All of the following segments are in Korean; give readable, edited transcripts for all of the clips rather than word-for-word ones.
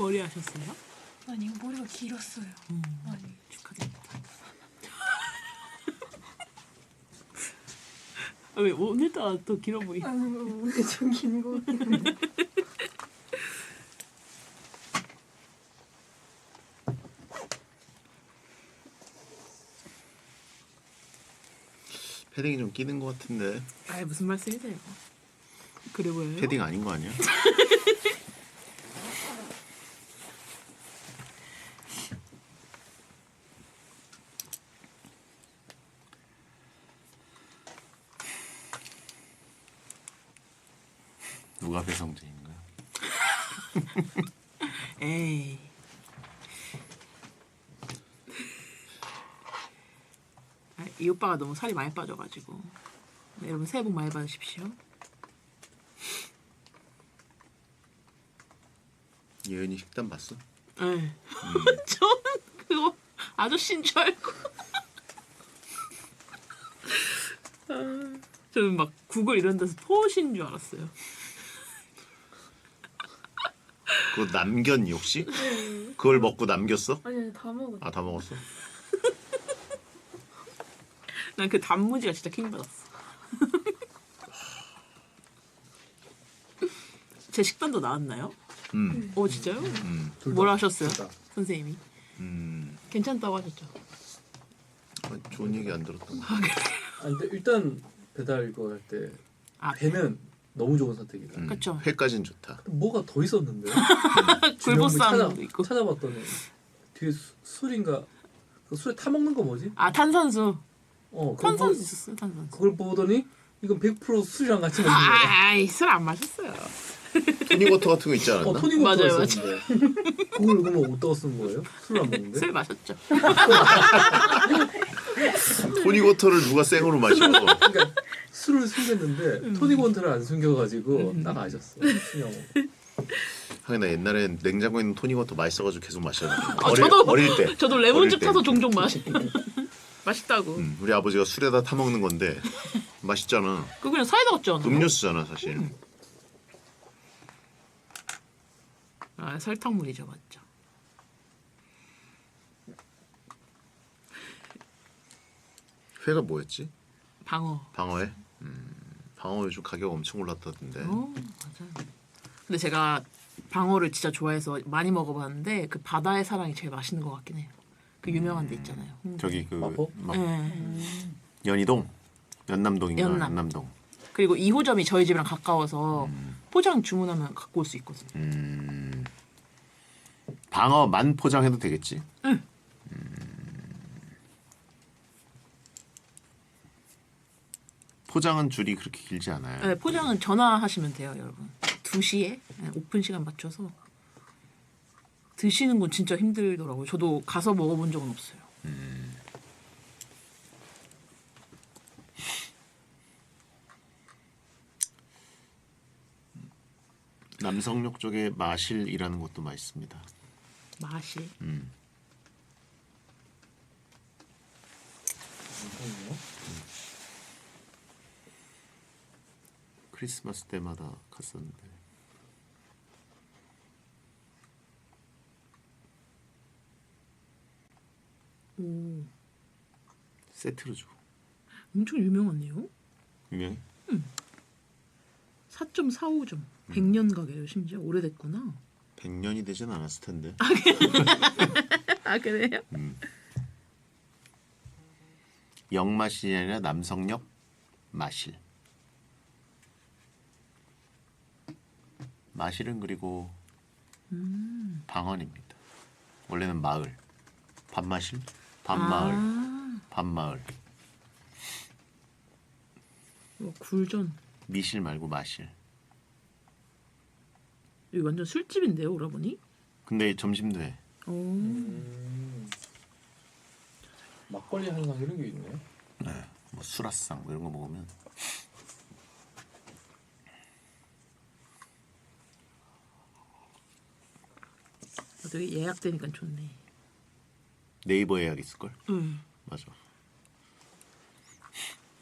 머리 하셨어요? 아니 머리가 길었어요. 아니 축하드립니다. 아, 왜 오늘따라 더 길어 보이? 오늘 좀 긴 거 같긴 한데. 패딩이 좀 끼는 것 같은데. 아 무슨 말씀이세요? 그래 보여요? 패딩 아닌 거 아니야? 누가 배성재인 거야? 에이. 아, 이 오빠가 너무 살이 많이 빠져가지고. 네, 여러분 새해 복 많이 받으십시오. 예은이 식단 봤어? 네. 저는 그거 아저씨인 줄 알고. 저는 막 구글 이런 데서 포신 줄 알았어요. 그거 남겼니 혹시? 그걸 먹고 남겼어? 아니 다 먹었어. 아, 다 먹었어? 난 그 단무지가 진짜 킹 받았어. 제 식단도 나왔나요? 오 진짜요? 뭐라 하셨어요? 선생님이? 괜찮다고 하셨죠? 좋은 얘기 안 들었던 거. 아 근데 일단 배달 이거 할 때 아, 배는 너무 좋은 선택이다. 그쵸. 회까진 좋다. 뭐가 더 있었는데? 굴보쌈도 있고. 찾아봤더니 뒤에 술인가 그 술에 타 먹는 거 뭐지? 아 탄산수. 그거 탄산수 있었어요. 탄산수. 그걸 보더니 이건 100% 술이랑 같이 먹는 거야. 아이 술 안 마셨어요. 토닉워터 같은 거 있지 않았나? 토닉워터 맞아요, 있었는데 그걸 그러면 어디다가 쓴 거예요? 술 안 먹는데? 술 마셨죠. 토닉워터를 누가 생으로 마셔? 그러니까 술을 숨겼는데 토닉워터를 안 숨겨가지고 딱 아셨어. 그냥 하긴 나 옛날에 냉장고에 있는 토닉워터 맛있어가지고 계속 마셨는데. 저도- 어릴 때. 저도 레몬즙 어릴 때. 타서 종종 마시. 맛있다고. 우리 아버지가 술에다 타 먹는 건데 맛있잖아. 그거 그냥 사이다 같지 않아? 음료수잖아 사실. 아 설탕물이죠, 맞죠? 회가 뭐였지? 방어. 방어회? 방어 요즘 가격 엄청 올랐다던데. 맞아요. 근데 제가 방어를 진짜 좋아해서 많이 먹어봤는데 그 바다의 사랑이 제일 맛있는 것 같긴 해요. 그 유명한 데 있잖아요. 저기 그 마포? 네. 연희동? 연남동인가? 연남. 연남동. 그리고 2호점이 저희 집이랑 가까워서 포장 주문하면 갖고 올 수 있거든요. 방어 만 포장해도 되겠지? 응. 포장은 줄이 그렇게 길지 않아요. 네, 포장은 전화하시면 돼요, 여러분. 2시에 오픈 시간 맞춰서 드시는 건 진짜 힘들더라고요. 저도 가서 먹어본 적은 없어요. 남성역 쪽에 마실이라는 곳도 맛있습니다. 맛이. 크리스마스 때마다 갔었는데. 오, 세트로 주고. 엄청 유명하네요. 유명해? 4.45점. 100년 가게요, 심지어. 오래됐구나. 100년이 되진 않았을 텐데. 아, 그래요? 역마실이 아니라 남성역 마실. 마실은 그리고 방언입니다. 원래는 마을. 밤마실? 밤마을. 밤마을. 굴전. 미실 말고 마실. 여기 완전 술집인데요, 오라버니? 근데 점심도 해. 오. 막걸리 한상 이런 게 있네. 네. 뭐 수라상 뭐 이런 거 먹으면 되게 예약되니까 좋네. 네이버 예약 있을 걸. 응. 맞아.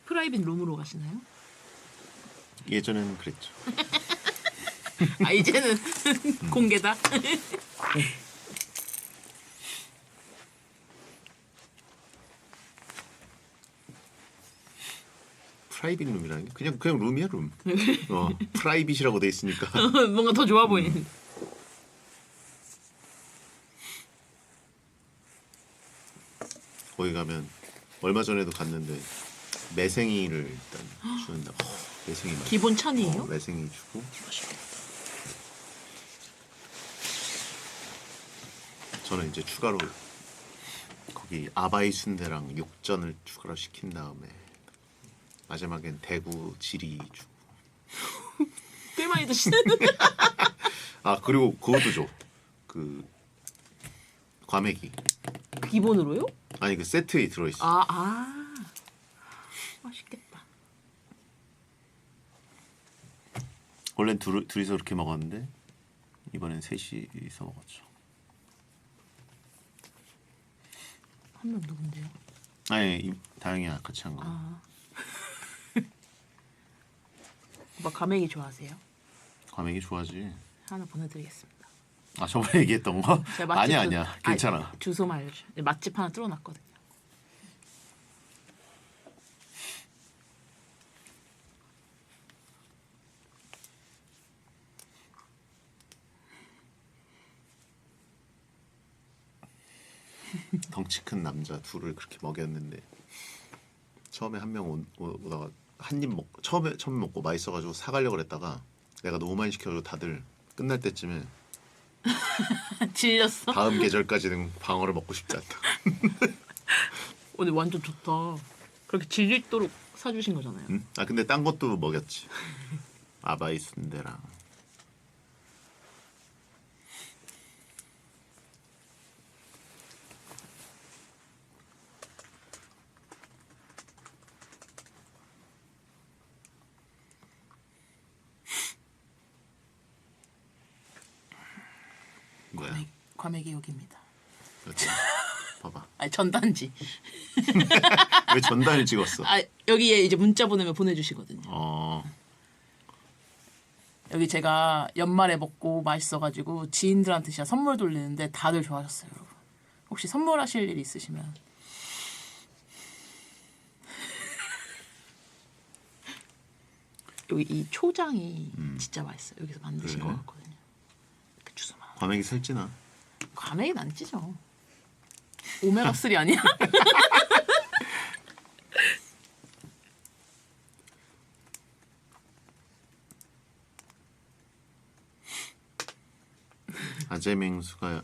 프라이빗 룸으로 가시나요? 예전에는 그랬죠. 아 이제는 공개다. 프라이빗 룸이라는 게 그냥 룸이야 룸. 프라이빗이라고 돼 있으니까. 뭔가 더 좋아 보이는. 거기 가면 얼마 전에도 갔는데 매생이를 일단 주는다. 매생이 맛. 기본 천이에요? 매생이 주고. 저는 이제 추가로 거기 아바이 순대랑 육전을 추가로 시킨 다음에 마지막엔 대구 지리 주고. 꽤 많이 드시는. 아 그리고 그것도 줘. 그 과메기. 기본으로요? 아니 그 세트에 들어있어. 맛있겠다. 원래는 둘이서 이렇게 먹었는데 이번엔 셋이서 먹었죠. 한 명 누군데요? 아니 다영이랑 같이 한 거. 오빠 가메기 좋아하세요? 과메기 좋아하지. 하나 보내드리겠습니다. 아 저번에 얘기했던 거? 제가 맛집 아니야 괜찮아. 아니, 주소만 알려줘. 맛집 하나 뚫어놨거든요. 덩치 큰 남자 둘을 그렇게 먹였는데 처음에 한 명 오다가 한 입 먹고 처음에 먹고 맛있어가지고 사가려고 그랬다가 내가 너무 많이 시켜가지고 다들 끝날 때쯤에 질렸어? 다음 계절까지는 방어를 먹고 싶지 않다. 오늘 완전 좋다. 그렇게 질리도록 사주신 거잖아요. 응? 아 근데 딴 것도 먹였지. 아바이 순대랑 뭐야? 과메기 여기입니다. 그렇지. 봐봐. 아니 전단지. 왜 전단을 찍었어? 아 여기에 이제 문자 보내면 보내주시거든요. 어. 여기 제가 연말에 먹고 맛있어가지고 지인들한테 진짜 선물 돌리는데 다들 좋아하셨어요, 여러분. 혹시 선물하실 일 있으시면 여기 이 초장이 진짜 맛있어요. 여기서 만드신 그래? 것 같거든요. 이렇게 주소만. 과메기 살찌나? 과메기는 안 찌죠. 오메가 3 아니야? 아재맹수가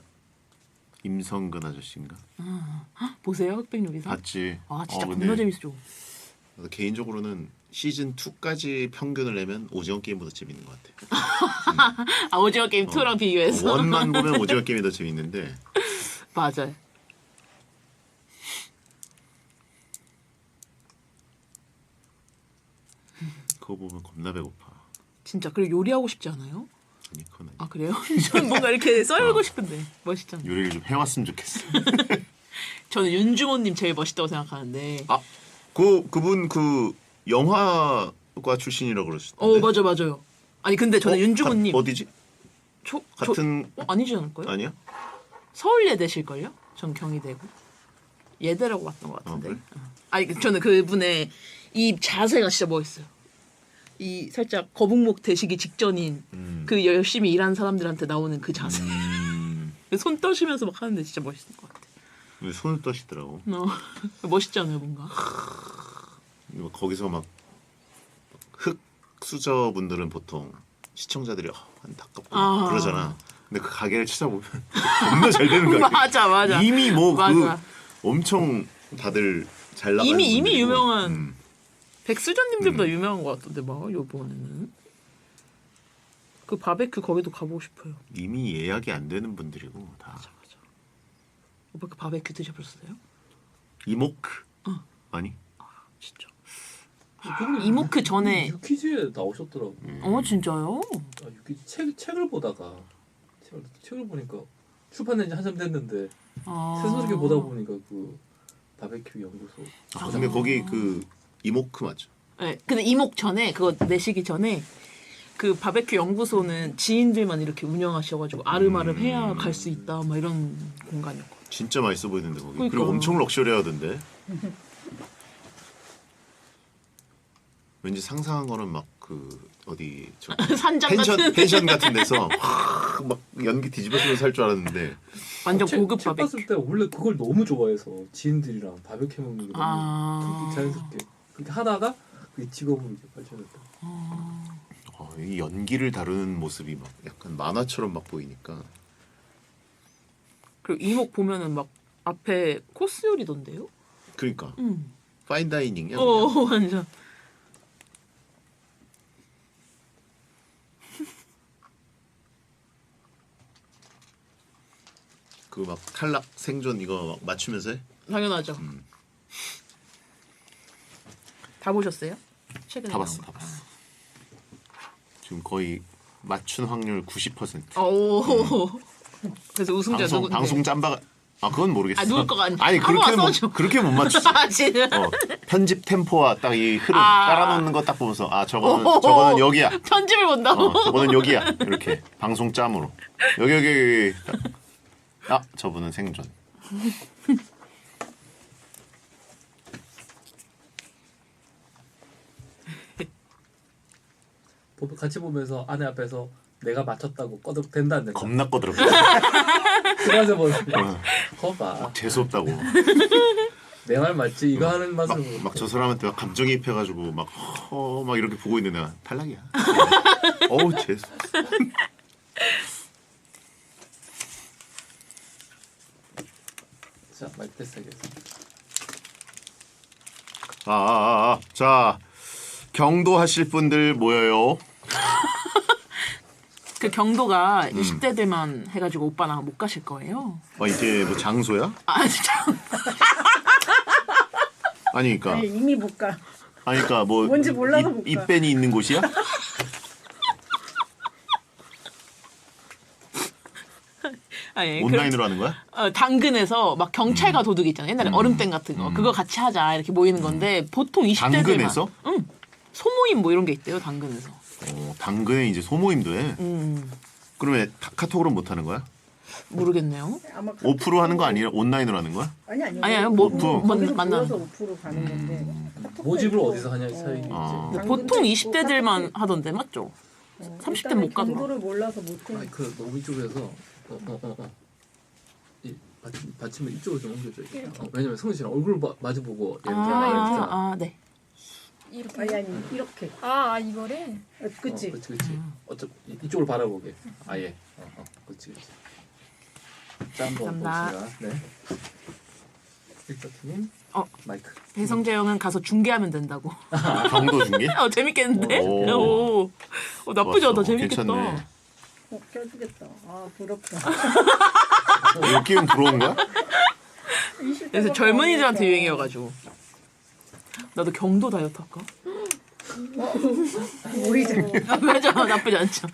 임성근 아저씨인가? 보세요, 흑백 요리사. 봤지. 아 진짜 근데 겁나 재밌죠. 나도 개인적으로는 시즌 2까지 평균을 내면 오징어 게임보다 재밌는 것 같아. 아 오징어 게임 2랑 비교해서. 원만 보면 오징어 게임이 더 재밌는데 맞아요. 그거 보면 겁나 배고파. 진짜 그리고 요리하고 싶지 않아요? 아니 그건 아니. 아 그래요? 전 뭔가 이렇게 썰고 싶은데 멋있잖아요. 요리를 좀 해왔으면 좋겠어. 저는 윤주모님 제일 멋있다고 생각하는데. 아, 그분 그 영화과 출신이라고 그러셨던데. 맞아 맞아요. 아니 근데 저는 윤주모님 어디지? 같은 아니지 않을까요? 아니야? 서울예대실걸요? 전 경희대고 예대라고 봤던 것 같은데. 그래? 아니 저는 그분의 이 자세가 진짜 멋있어요. 이 살짝 거북목 되시기 직전인 그 열심히 일하는 사람들한테 나오는 그 자세. 손 떠시면서 막 하는데 진짜 멋있는 것 같아. 왜 손을 떠시더라고. 멋있잖아요 뭔가. 거기서 막 흑수저 분들은 보통 시청자들이 안타깝고 그러잖아. 근데 그 가게를 찾아보면 겁나 잘 되는 거야. 맞아. 이미 뭐 그 맞아. 엄청 다들 잘 나가는 이미 분들이고. 유명한 백수전님들보다 유명한 것 같던데 막 요번에는 그 바베큐 거기도 가보고 싶어요. 이미 예약이 안 되는 분들이고 다. 맞아. 오빠 그 바베큐 드셔보셨어요? 이모크 아니? 진짜. 이분이 이모크 전에 유퀴즈에 나오셨더라고. 진짜요? 아, 유퀴즈 책을 보다가 책을 보니까 출판된 지 한참 됐는데 새소리게 보다 보니까 그 바베큐 연구소. 근데 거기 그 이모크 맞죠? 네, 근데 이목 전에 그거 내시기 전에 그 바베큐 연구소는 지인들만 이렇게 운영하셔가지고 아름아름 해야 갈 수 있다 막 이런 공간이었고. 진짜 맛있어 보이는데 거기. 그러니까. 그리고 엄청 럭셔리하던데. 왠지 상상한 거는 막 그 어디 저 산장 같은 펜션 같은 데서 막 연기 뒤집어쓰면서 살 줄 알았는데 완전 고급 책 바베큐. 봤을 때 원래 그걸 너무 좋아해서 지인들이랑 바베큐 먹는 게 너무 아. 자연스럽게 그렇게 하다가 그게 직업으로 이렇게 발전했다. 이 연기를 다루는 모습이 막 약간 만화처럼 막 보이니까 그리고 이목 보면은 막 앞에 코스 요리던데요? 그러니까 응. 파인다이닝이야. 완전. 그 막 탈락 생존 이거 막 맞추면서 해? 당연하죠. 다 보셨어요? 최근에 다 나온 봤어, 거. 다 봤어. 지금 거의 맞춘 확률 90%. 오. 그래서 우승자 누군데? 방송 짬바가 그건 모르겠어. 아, 누굴 거가 아니. 아니 그렇게 한번 써줘. 그렇게 못 맞추지. 아, 진짜. 편집 템포와 딱 이 흐름 아. 깔아놓는 거 딱 보면서 저거는 오호호. 저거는 여기야. 편집을 본다고? 저거는 여기야. 이렇게 방송 짬으로 여기 딱. 저분은 생존. 같이 보면서 아내 앞에서 내가 맞췄다고 꺼득 된다 안 된다. 겁나 꺼들어. 그래서 뭐 어. 거봐. 재수없다고. 내 말 맞지? 이거 하는 맛을 막 저 사람한테 막 감정이입해가지고 막 이렇게 보고 있는 내가 탈락이야. 어우 재수. 자 마이크 테스트 하겠습니다. 자 경도 하실 분들 모여요. 그 경도가 20대들만 해가지고 오빠랑 못 가실 거예요. 이게 뭐 장소야? 아 진짜. 아니 그러니까 아니, 이미 못 가. 그러니까 뭐 뭔지 몰라서 못 가. 입밴이 있는 곳이야? 아니, 온라인으로 하는 거야? 당근에서 막 경찰과 도둑 있잖아요. 옛날에 얼음땡 같은 거. 그거 같이 하자 이렇게 모이는 건데 보통 20대들만. 당근에서? 응. 소모임 뭐 이런 게 있대요. 당근에서. 당근에 이제 소모임도 해. 그러면 카톡으로 못 하는 거야? 모르겠네요. 아마 오프로 하는 거 아니라 온라인으로 하는 거야? 아니야. 뭐 오프. 거기서 만나는 모여서 오프로 가는 건데. 카톡도 모집을 있고. 어디서 하냐 이 사이 이제. 당근도 보통 있고 20대들만 카톡도 하던데 맞죠? 있고. 30대 일단은 못 가더라. 경도를 몰라서 못해. 마이크 너무 이쪽에서 이 받침을 이쪽으로 좀 옮겨줘야 돼. 왜냐면 성훈 씨랑 얼굴 마주보고 얘기하잖아. 네. 아니 이렇게. 이거를? 그치. 그렇지. 어차피 이쪽을 바라보게. 아예. 그렇지. 자 한번 감사합니다. 봅시다. 네. 일자님. 마이크. 배성재 형은 가서 중계하면 된다고. 경도 중계? 재밌겠는데? 오. 나쁘지 좋았어. 않다. 재밌겠다. 괜찮네. 껴주겠다. 부럽다. 이 게임 들어온 거야? 그래서 젊은이들한테 유행이어가지고. 나도 경도 다이어트 할까? 우리자. 맞아, 나쁘지 않죠.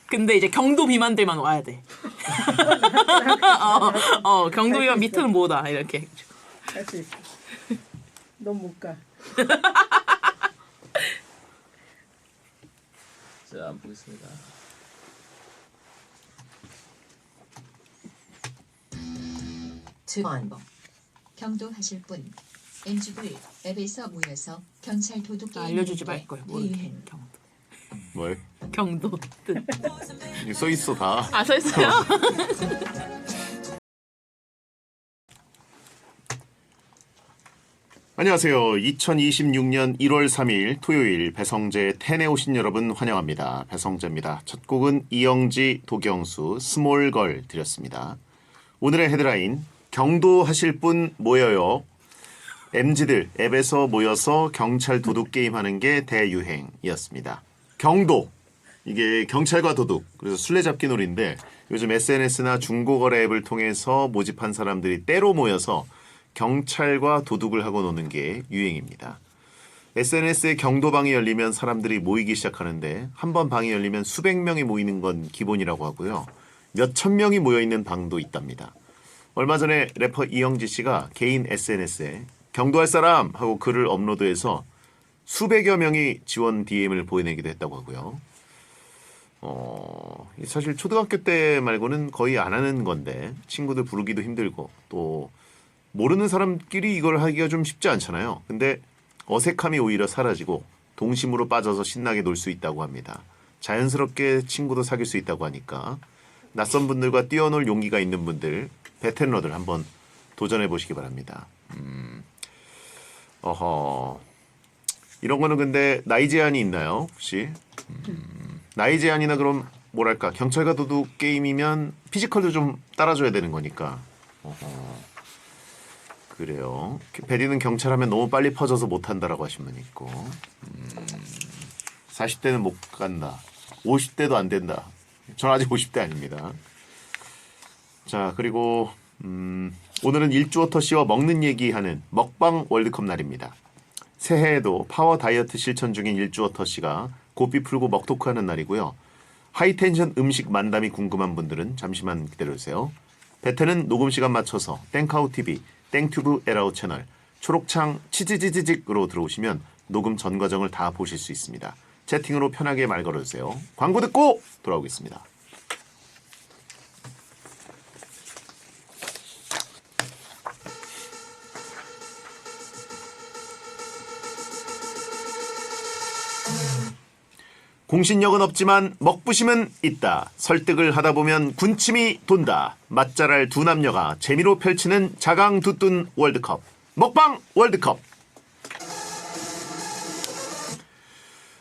근데 이제 경도 비만들만 와야 돼. 경도 비만 밑으로는 뭐다 이렇게. 할 수 있어. 넌 못 가. 자 한번 보겠습니다. 증언 경도하실 분 MG들 앱에서 모여서 경찰 도둑 게임 알려주지 말 걸. 모르게 대유행. 경도. 뭘? 경도 뜻. 여기 써 있어 다. 써 있어요? 안녕하세요. 2026년 1월 3일 토요일 배성재 텐에 오신 여러분 환영합니다. 배성재입니다. 첫 곡은 이영지, 도경수, 스몰걸 드렸습니다. 오늘의 헤드라인 경도 하실 분 모여요. MZ들 앱에서 모여서 경찰 도둑 게임 하는 게 대유행이었습니다. 경도 이게 경찰과 도둑 그래서 술래잡기 놀이인데 요즘 SNS나 중고거래 앱을 통해서 모집한 사람들이 때로 모여서 경찰과 도둑을 하고 노는 게 유행입니다. SNS에 경도방이 열리면 사람들이 모이기 시작하는데 한 번 방이 열리면 수백 명이 모이는 건 기본이라고 하고요. 몇천 명이 모여있는 방도 있답니다. 얼마 전에 래퍼 이영지 씨가 개인 SNS에 경도할 사람 하고 글을 업로드해서 수백여 명이 지원 DM을 보내기도 했다고 하고요. 사실 초등학교 때 말고는 거의 안 하는 건데 친구들 부르기도 힘들고 또 모르는 사람끼리 이걸 하기가 좀 쉽지 않잖아요. 근데 어색함이 오히려 사라지고 동심으로 빠져서 신나게 놀 수 있다고 합니다. 자연스럽게 친구도 사귈 수 있다고 하니까 낯선 분들과 뛰어놀 용기가 있는 분들, 베테너들 한번 도전해 보시기 바랍니다. 이런 거는 근데 나이 제한이 있나요? 혹시? 나이 제한이나 그럼 뭐랄까 경찰과 도둑 게임이면 피지컬도 좀 따라줘야 되는 거니까. 그래요. 베리는 경찰하면 너무 빨리 퍼져서 못한다라고 하신 분 있고 40대는 못 간다. 50대도 안 된다. 전 아직 50대 아닙니다. 자 그리고 오늘은 일주어터 씨와 먹는 얘기하는 먹방 월드컵 날입니다. 새해에도 파워 다이어트 실천 중인 일주어터 씨가 고삐 풀고 먹토크하는 날이고요. 하이텐션 음식 만담이 궁금한 분들은 잠시만 기다려주세요. 베테는 녹음 시간 맞춰서 땡카우TV, 땡튜브 에라우 채널, 초록창 치지지지직으로 들어오시면 녹음 전 과정을 다 보실 수 있습니다. 채팅으로 편하게 말 걸어주세요. 광고 듣고 돌아오겠습니다. 공신력은 없지만 먹부심은 있다. 설득을 하다 보면 군침이 돈다. 맛잘알 두 남녀가 재미로 펼치는 자강두뚠 월드컵. 먹방 월드컵.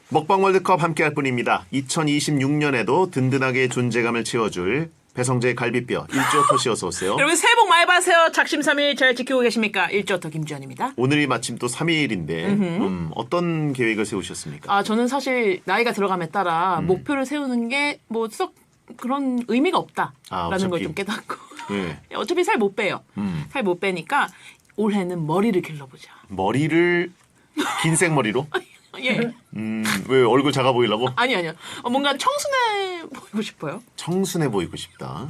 먹방 월드컵 함께할 분입니다. 2026년에도 든든하게 존재감을 채워줄 배성재 갈비뼈 일주어터 씨 어서 오세요. 여러분 새해 복 많이 받으세요. 작심삼일 잘 지키고 계십니까? 일주어터 김주현입니다. 오늘이 마침 또 3일인데 어떤 계획을 세우셨습니까? 저는 사실 나이가 들어감에 따라 목표를 세우는 게 뭐 썩 그런 의미가 없다라는 걸 좀 깨닫고 네. 어차피 살 못 빼요. 살 못 빼니까 올해는 머리를 길러보자. 머리를 긴 생머리로? 예. 왜 얼굴 작아 보이려고? 아니요. 뭔가 청순해 보이고 싶어요. 청순해 보이고 싶다.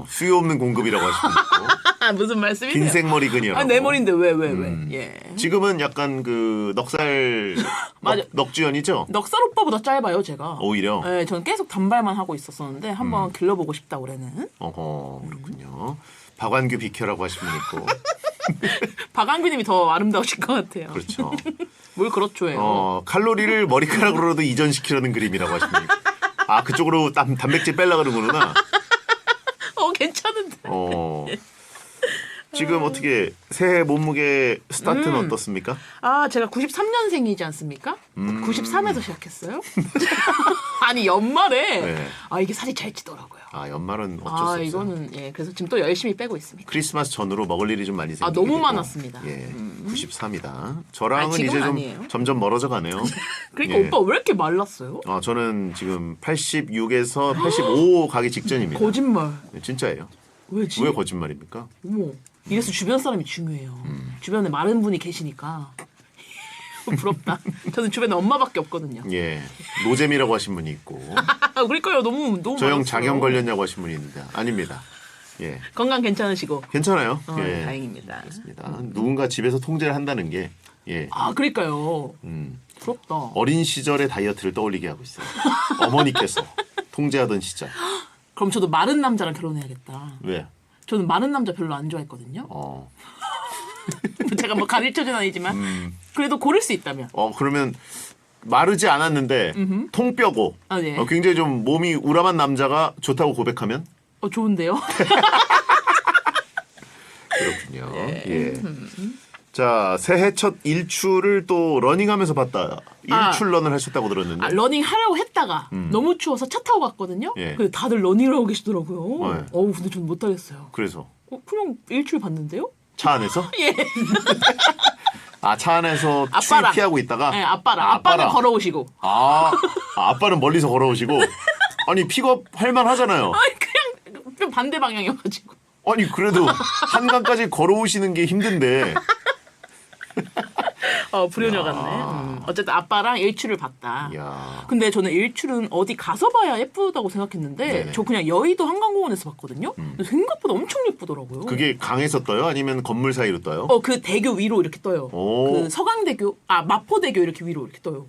수요 없는 공급이라고 하시고 무슨 말씀이세요? 긴 생머리 그녀라고. 내 머리인데 왜? 예. 지금은 약간 그 넉살 맞아. 넉주연이죠? 넉살 오빠보다 짧아요, 제가. 오히려? 네, 저는 계속 단발만 하고 있었었는데 한번 길러보고 싶다 올해는. 그렇군요. 박완규 비켜라고 하시면 있고. 박완규님이 더 아름다우실 것 같아요. 그렇죠. 뭘 그렇죠예요. 칼로리를 머리카락으로도 이전시키려는 그림이라고 하시면 있고. 그쪽으로 단백질 빼려고 그러는구나. 괜찮은데. 지금 어떻게 새해 몸무게 스타트는 어떻습니까? 제가 93년생이지 않습니까? 93에서 시작했어요. 아니 연말에 네. 이게 살이 잘 찌더라고요. 연말은 어쩔 수 없어요. 이거는 그래서 지금 또 열심히 빼고 있습니다. 크리스마스 전으로 먹을 일이 좀 많이 생기고 너무 많았습니다. 93이다. 저랑은 이제 지금은 좀 아니에요. 점점 멀어져 가네요. 그러니까 오빠 왜 이렇게 말랐어요? 저는 지금 86에서 85 가기 직전입니다. 거짓말. 네, 진짜예요. 왜지? 왜 거짓말입니까? 어머, 이래서 주변 사람이 중요해요. 주변에 마른 분이 계시니까 부럽다. 저는 주변에 엄마밖에 없거든요. 예, 노잼이라고 하신 분이 있고 그러니까요. 너무 저 형 많았어요. 장염 걸렸냐고 하신 분이 있는데 아닙니다. 예, 건강 괜찮으시고. 괜찮아요. 예, 다행입니다. 그렇습니다. 누군가 집에서 통제를 한다는 게 그러니까요. 부럽다. 어린 시절의 다이어트를 떠올리게 하고 있어요. 어머니께서 통제하던 시절. 그럼 저도 마른 남자랑 결혼해야겠다. 왜? 저는 마른 남자 별로 안 좋아했거든요. 제가 뭐 가ril처는 아니지만 그래도 고를 수 있다면. 그러면 마르지 않았는데 통뼈고 네. 굉장히 좀 몸이 우람한 남자가 좋다고 고백하면 좋은데요? 그렇군요. 예. 자, 새해 첫 일출을 또 러닝하면서 봤다. 일출런을 하셨다고 들었는데. 러닝 하려고 했다가 너무 추워서 차 타고 갔거든요. 예. 근데 다들 러닝을 하고 계시더라고요. 네. 근데 저는 못하겠어요. 그래서 그냥 일출 봤는데요? 차 안에서? 예. 차 안에서 추위 아빠랑. 피하고 있다가? 네, 아빠는 걸어오시고. 아빠는 멀리서 걸어오시고? 아니, 픽업할 만하잖아요. 그냥 좀 반대 방향이어가지고. 아니, 그래도 한강까지 걸어오시는 게 힘든데. 불효녀 야. 같네. 어쨌든 아빠랑 일출을 봤다. 야. 근데 저는 일출은 어디 가서 봐야 예쁘다고 생각했는데 네네. 저 그냥 여의도 한강공원에서 봤거든요. 근데 생각보다 엄청 예쁘더라고요. 그게 강에서 떠요? 아니면 건물 사이로 떠요? 그 대교 위로 이렇게 떠요. 오. 그 서강대교, 마포대교 이렇게 위로 이렇게 떠요.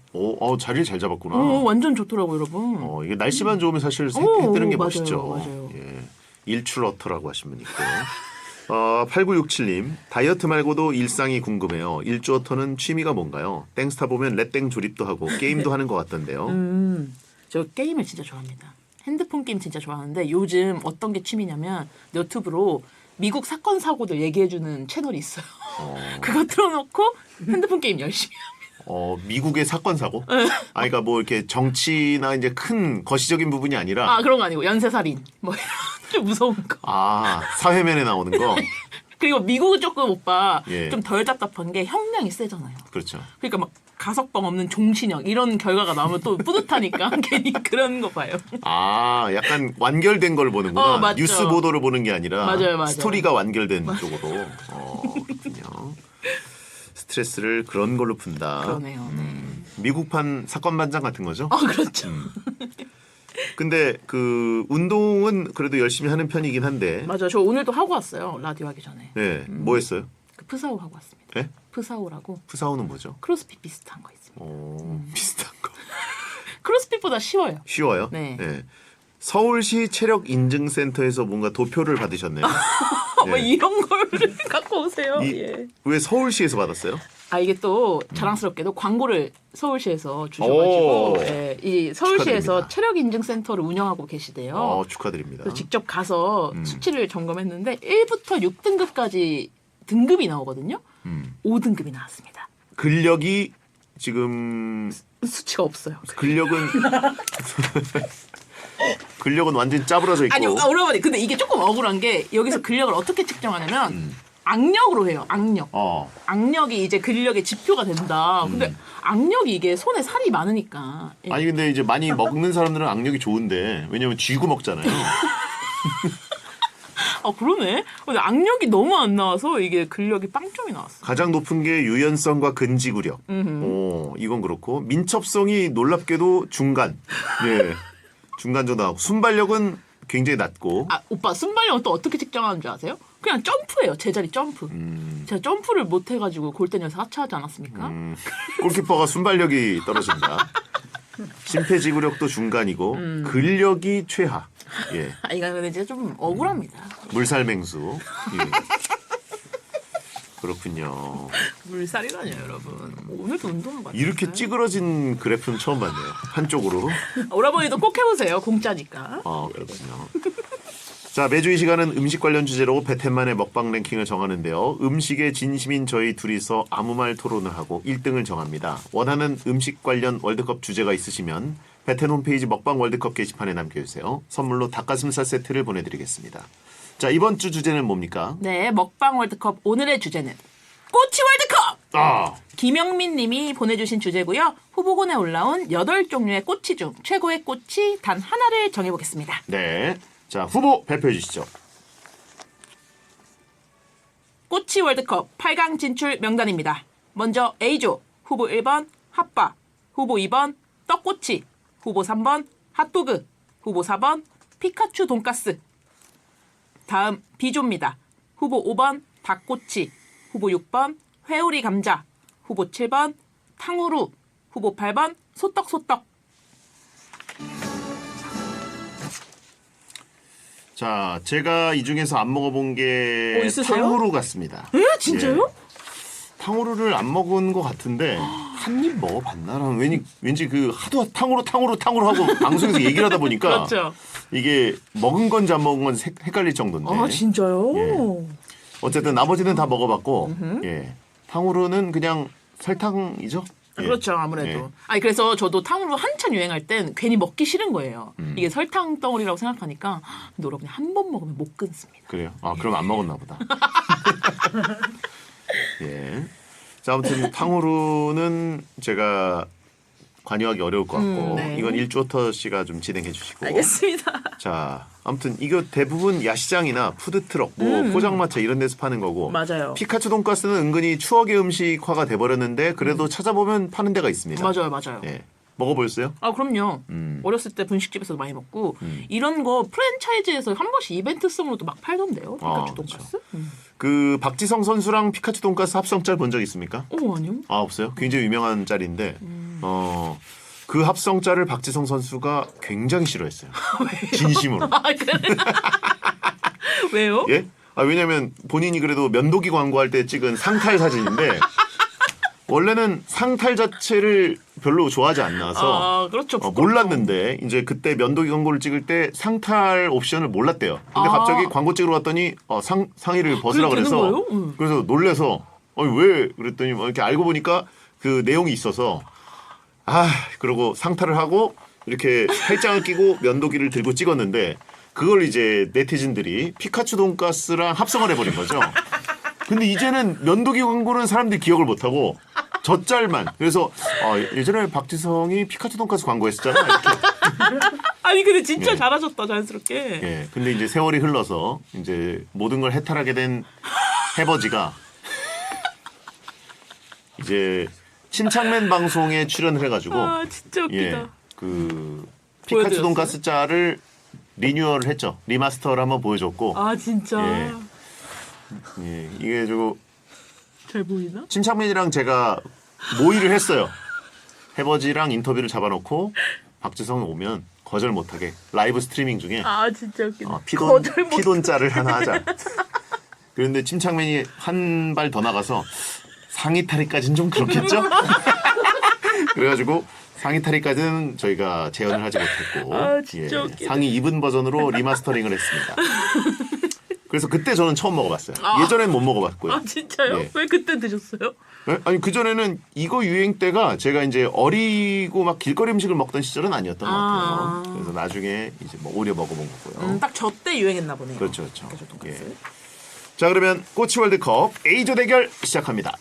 자리를 잘 잡았구나. 완전 좋더라고요, 여러분. 이게 날씨만 좋으면 사실 해 뜨는 게 맞아요, 멋있죠. 맞아요. 예. 일출어터라고 하신 분 있고. 8967님, 다이어트 말고도 일상이 궁금해요. 일주어터는 취미가 뭔가요? 땡스타 보면 렛땡 조립도 하고 게임도 하는 것 같던데요. 저 게임을 진짜 좋아합니다. 핸드폰 게임 진짜 좋아하는데 요즘 어떤 게 취미냐면 유튜브로 미국 사건 사고들 얘기해주는 채널이 있어요. 그거 틀어놓고 핸드폰 게임 열심히 합니다. 미국의 사건 사고? 그러니까 뭐 이렇게 정치나 이제 큰 거시적인 부분이 아니라 그런 거 아니고 연쇄살인 뭐 이런 좀 무서운 거. 사회면에 나오는 거. 그리고 미국은 조금 오빠 예. 좀 덜 답답한 게 형량이 세잖아요. 그렇죠. 그러니까 막 가석방 없는 종신형 이런 결과가 나오면 또 뿌듯하니까 괜히 그런 거 봐요. 약간 완결된 걸 보는구나. 맞죠. 뉴스 보도를 보는 게 아니라 맞아요. 스토리가 완결된 쪽으로. 그렇군요. 스트레스를 그런 걸로 푼다. 그러네요. 네. 미국판 사건 반장 같은 거죠? 그렇죠. 근데 그 운동은 그래도 열심히 하는 편이긴 한데. 맞아. 저 오늘도 하고 왔어요. 라디오 하기 전에. 네. 뭐 했어요? 그 프사오 하고 왔습니다. 네? 프사오라고 푸사오는 뭐죠? 크로스핏 비슷한 거 있습니다. 비슷한 거. 크로스핏보다 쉬워요. 쉬워요? 네. 서울시 체력 인증센터에서 뭔가 도표를 받으셨네요. 뭐 이런 걸 갖고 오세요. 예. 왜 서울시에서 받았어요? 이게 또 자랑스럽게도 광고를 서울시에서 주셔가지고 오. 이 서울시에서 축하드립니다. 체력 인증 센터를 운영하고 계시대요. 축하드립니다. 그래서 직접 가서 수치를 점검했는데 1부터 6등급까지 등급이 나오거든요. 5등급이 나왔습니다. 근력이 지금 수치가 없어요. 근력은 완전 짜부러져 있고. 아니, 오라버니 근데 이게 조금 억울한 게 여기서 근력을 어떻게 측정하냐면 악력으로 해요. 악력. 악력이 이제 근력의 지표가 된다. 근데 악력이 이게 손에 살이 많으니까. 아니 근데 이제 많이 먹는 사람들은 악력이 좋은데 왜냐면 쥐고 먹잖아요. 그러네. 근데 악력이 너무 안 나와서 이게 근력이 빵점이 나왔어. 가장 높은 게 유연성과 근지구력. 이건 그렇고 민첩성이 놀랍게도 중간. 예. 중간 정도 나오고 순발력은 굉장히 낮고. 오빠 순발력은 또 어떻게 측정하는 줄 아세요? 그냥 점프예요. 제자리 점프. 제가 점프를 못 해가지고 골대녀에서 하차하지 않았습니까? 골키퍼가 순발력이 떨어진다. 심폐지구력도 중간이고 근력이 최하. 예. 이거 근데 진짜 좀 억울합니다. 물살맹수. 예. 그렇군요. 물살이라뇨, 여러분. 오늘도 운동한 거 같아요. 이렇게 찌그러진 그래프는 처음 봤네요. 한쪽으로. 오라버니도 꼭 해보세요. 공짜니까. 그렇군요. 자, 매주 이 시간은 음식 관련 주제로 배텐만의 먹방 랭킹을 정하는데요. 음식에 진심인 저희 둘이서 아무 말 토론을 하고 1등을 정합니다. 원하는 음식 관련 월드컵 주제가 있으시면 배텐 홈페이지 먹방 월드컵 게시판에 남겨주세요. 선물로 닭가슴살 세트를 보내드리겠습니다. 자, 이번 주 주제는 뭡니까? 네, 먹방 월드컵 오늘의 주제는 꼬치 월드컵! 김영민 님이 보내주신 주제고요. 후보군에 올라온 8종류의 꼬치 중 최고의 꼬치 단 하나를 정해보겠습니다. 네. 자, 후보 발표해 주시죠. 꼬치 월드컵 8강 진출 명단입니다. 먼저 A조 후보 1번 핫바, 후보 2번 떡꼬치, 후보 3번 핫도그, 후보 4번 피카츄 돈가스. 다음 B조입니다. 후보 5번 닭꼬치, 후보 6번 회오리 감자, 후보 7번 탕후루, 후보 8번 소떡소떡. 자, 제가 이 중에서 안 먹어본 게 있으세요? 탕후루 같습니다. 진짜요? 탕후루를 안 먹은 것 같은데 한 입 먹어봤나라는 왠지 그 하도 탕후루 하고 방송에서 얘기를 하다 보니까 그렇죠. 이게 먹은 건지 안 먹은 건지 헷갈릴 정도인데. 진짜요? 예. 어쨌든 나머지는 다 먹어봤고, 예. 탕후루는 그냥 설탕이죠. 예. 그렇죠, 아무래도. 예. 아니 그래서 저도 탕후루 한참 유행할 땐 괜히 먹기 싫은 거예요. 이게 설탕 덩어리라고 생각하니까 근데 여러분이 한 번 먹으면 못 끊습니다. 그래요? 그럼 안 먹었나 보다. 예. 자, 아무튼 탕후루는 제가 관여하기 어려울 것 같고 네. 이건 일주어터 씨가 좀 진행해 주시고. 알겠습니다. 자, 아무튼 이거 대부분 야시장이나 푸드트럭, 뭐 포장마차 이런 데서 파는 거고. 맞아요. 피카츄 돈가스는 은근히 추억의 음식화가 돼버렸는데 그래도 찾아보면 파는 데가 있습니다. 맞아요. 예, 먹어보셨어요? 아 그럼요. 음. 어렸을 때 분식집에서도 많이 먹고 이런 거 프랜차이즈에서 한 번씩 이벤트성으로도 막 팔던데요. 아, 피카츄 돈가스? 그 박지성 선수랑 피카츄 돈가스 합성짤 본 적 있습니까? 아니요. 아, 없어요? 굉장히 유명한 짤인데 그 합성짤을 박지성 선수가 굉장히 싫어했어요. 진심으로. 아 그래? 왜요? 예? 아, 왜냐면 본인이 그래도 면도기 광고할 때 찍은 상탈 사진인데 원래는 상탈 자체를 별로 좋아하지 않아서 그렇죠. 몰랐는데 이제 그때 면도기 광고를 찍을 때 상탈 옵션을 몰랐대요. 근데 갑자기 광고 찍으러 왔더니 상의를 벗으라 그게 되는 그래서 거예요? 응. 그래서 놀래서 왜 그랬더니 뭐 이렇게 알고 보니까 그 내용이 있어서 그러고 상탈을 하고 이렇게 팔짱을 끼고 면도기를 들고 찍었는데 그걸 이제 네티즌들이 피카츄 돈가스랑 합성을 해버린 거죠. 근데 이제는 면도기 광고는 사람들이 기억을 못하고 저 짤만. 그래서 예전에 박지성이 피카츄 돈가스 광고했었잖아. 이렇게. 아니 근데 진짜 예. 잘하셨다 자연스럽게. 예. 근데 이제 세월이 흘러서 이제 모든 걸 해탈하게 된 해버지가 이제 침착맨 방송에 출연을 해가지고 진짜 웃기다. 그 피카츄 보여드렸어요? 돈가스 짤을 리뉴얼을 했죠. 리마스터를 한번 보여줬고. 진짜 예, 이게 저 잘 보이나? 침착맨이랑 제가 모의를 했어요. 해버지랑 인터뷰를 잡아놓고 박지성이 오면 거절 못하게 라이브 스트리밍 중에 진짜 웃기다. 피돈 짤을 하나 하자. 그런데 침착맨이 한 발 더 나가서 상의 탈의까지는 좀 그렇겠죠? 그래가지고 상의 탈의까지는 저희가 재현을 하지 못했고 진짜 웃기다. 상의 입은 버전으로 리마스터링을 했습니다. 그래서 그때 저는 처음 먹어봤어요. 예전엔 못 먹어봤고요. 진짜요? 예. 왜 그때 드셨어요? 네? 아니 그전에는 이거 유행 때가 제가 이제 어리고 막 길거리 음식을 먹던 시절은 아니었던 것 같아요. 그래서 나중에 이제 뭐 오려 먹어본 거고요. 딱 저 때 유행했나 보네요. 그렇죠. 피카츄 돈가스. 예. 자, 그러면 꼬치 월드컵 A조 대결 시작합니다.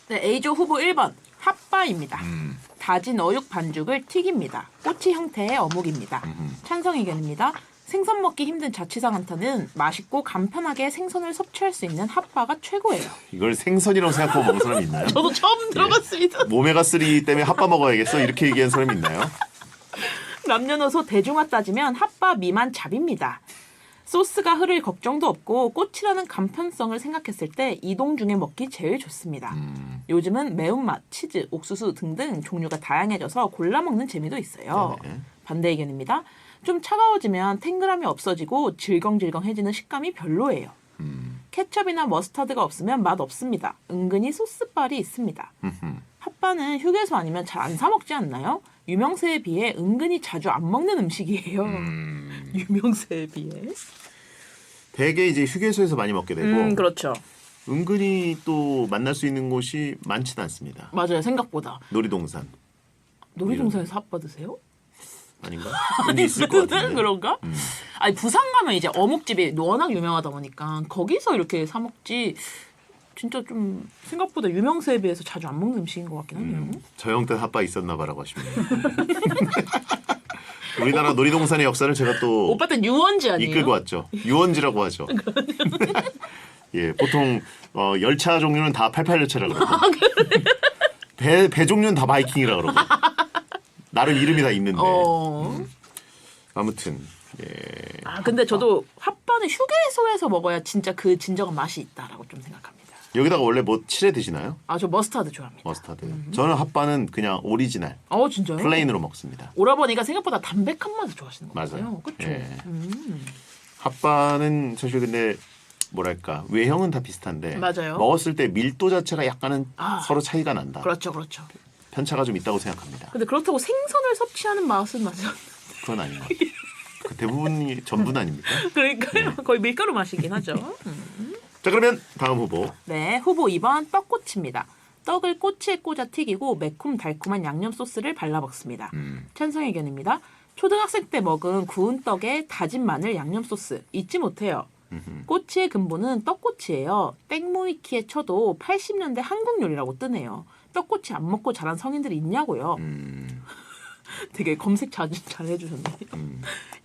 네, A조 후보 1번 핫바입니다. 다진 어육 반죽을 튀깁니다. 꼬치 형태의 어묵입니다. 찬성 의견입니다. 생선 먹기 힘든 자취상 한테는 맛있고 간편하게 생선을 섭취할 수 있는 핫바가 최고예요. 이걸 생선이라고 생각하고 먹는 사람이 있나요? 저도 처음 들어봤습니다. 오메가3 때문에 핫바 먹어야겠어? 이렇게 얘기한 사람이 있나요? 남녀노소 대중화 따지면 핫바 미만 잡입니다. 소스가 흐를 걱정도 없고 꼬치라는 간편성을 생각했을 때 이동 중에 먹기 제일 좋습니다. 요즘은 매운맛, 치즈, 옥수수 등등 종류가 다양해져서 골라 먹는 재미도 있어요. 네. 반대 의견입니다. 좀 차가워지면 탱글함이 없어지고 질겅질겅해지는 식감이 별로예요. 케첩이나 머스타드가 없으면 맛 없습니다. 은근히 소스빨이 있습니다. 핫바는 휴게소 아니면 잘 안 사 먹지 않나요? 유명세에 비해 은근히 자주 안 먹는 음식이에요. 유명세에 비해. 되게 이제 휴게소에서 많이 먹게 되고 그렇죠. 은근히 또 만날 수 있는 곳이 많지는 않습니다. 맞아요. 생각보다. 놀이동산 놀이동산에서 핫바 드세요? 아닌가? 근데 있을 것 같은데. 그런가? 아니 부산 가면 이제 어묵집이 워낙 유명하다 보니까 거기서 이렇게 사 먹지. 진짜 좀 생각보다 유명세에 비해서 자주 안 먹는 음식인 것 같긴 하네요. 저 형 때 핫바 있었나 봐라고 하시면 우리나라 놀이동산의 역사를 제가 또 오빠 땐 유원지 아니에요? 이끌고 왔죠. 유원지라고 하죠. 예, 보통 열차 종류는 다 88열차라 그러고 배 종류는 다 바이킹이라 그러고 나름 이름이 다 있는데 아무튼 근데 저도 핫바는 휴게소에서 먹어야 진짜 그 진정한 맛이 있다라고 좀 생각합니다. 여기다가 원래 뭐 칠해 드시나요? 저 머스타드 좋아합니다. 머스타드. 저는 핫바는 그냥 오리지널 진짜요? 플레인으로 먹습니다. 오라버니가 생각보다 담백한 맛을 좋아하시는 것 같아요. 맞아요. 그렇죠. 예. 핫바는 사실 근데 뭐랄까 외형은 다 비슷한데 맞아요. 먹었을 때 밀도 자체가 약간은 서로 차이가 난다. 그렇죠. 편차가 좀 있다고 생각합니다. 근데 그렇다고 생선을 섭취하는 맛은 나지 않나요? 그건 아닌 것 같아요. 그 대부분이 전부는 아닙니까? 그러니까요. 거의 밀가루 맛이긴 하죠. 자, 그러면 다음 후보. 네, 후보 2번 떡꼬치입니다. 떡을 꼬치에 꽂아 튀기고 매콤달콤한 양념 소스를 발라 먹습니다. 찬성 의견입니다. 초등학생 때 먹은 구운 떡에 다진 마늘 양념 소스 잊지 못해요. 꼬치의 근본은 떡꼬치예요. 땡모이키에 쳐도 80년대 한국 요리라고 뜨네요. 떡꼬치 안 먹고 자란 성인들이 있냐고요. 되게 검색 잘 해주셨네.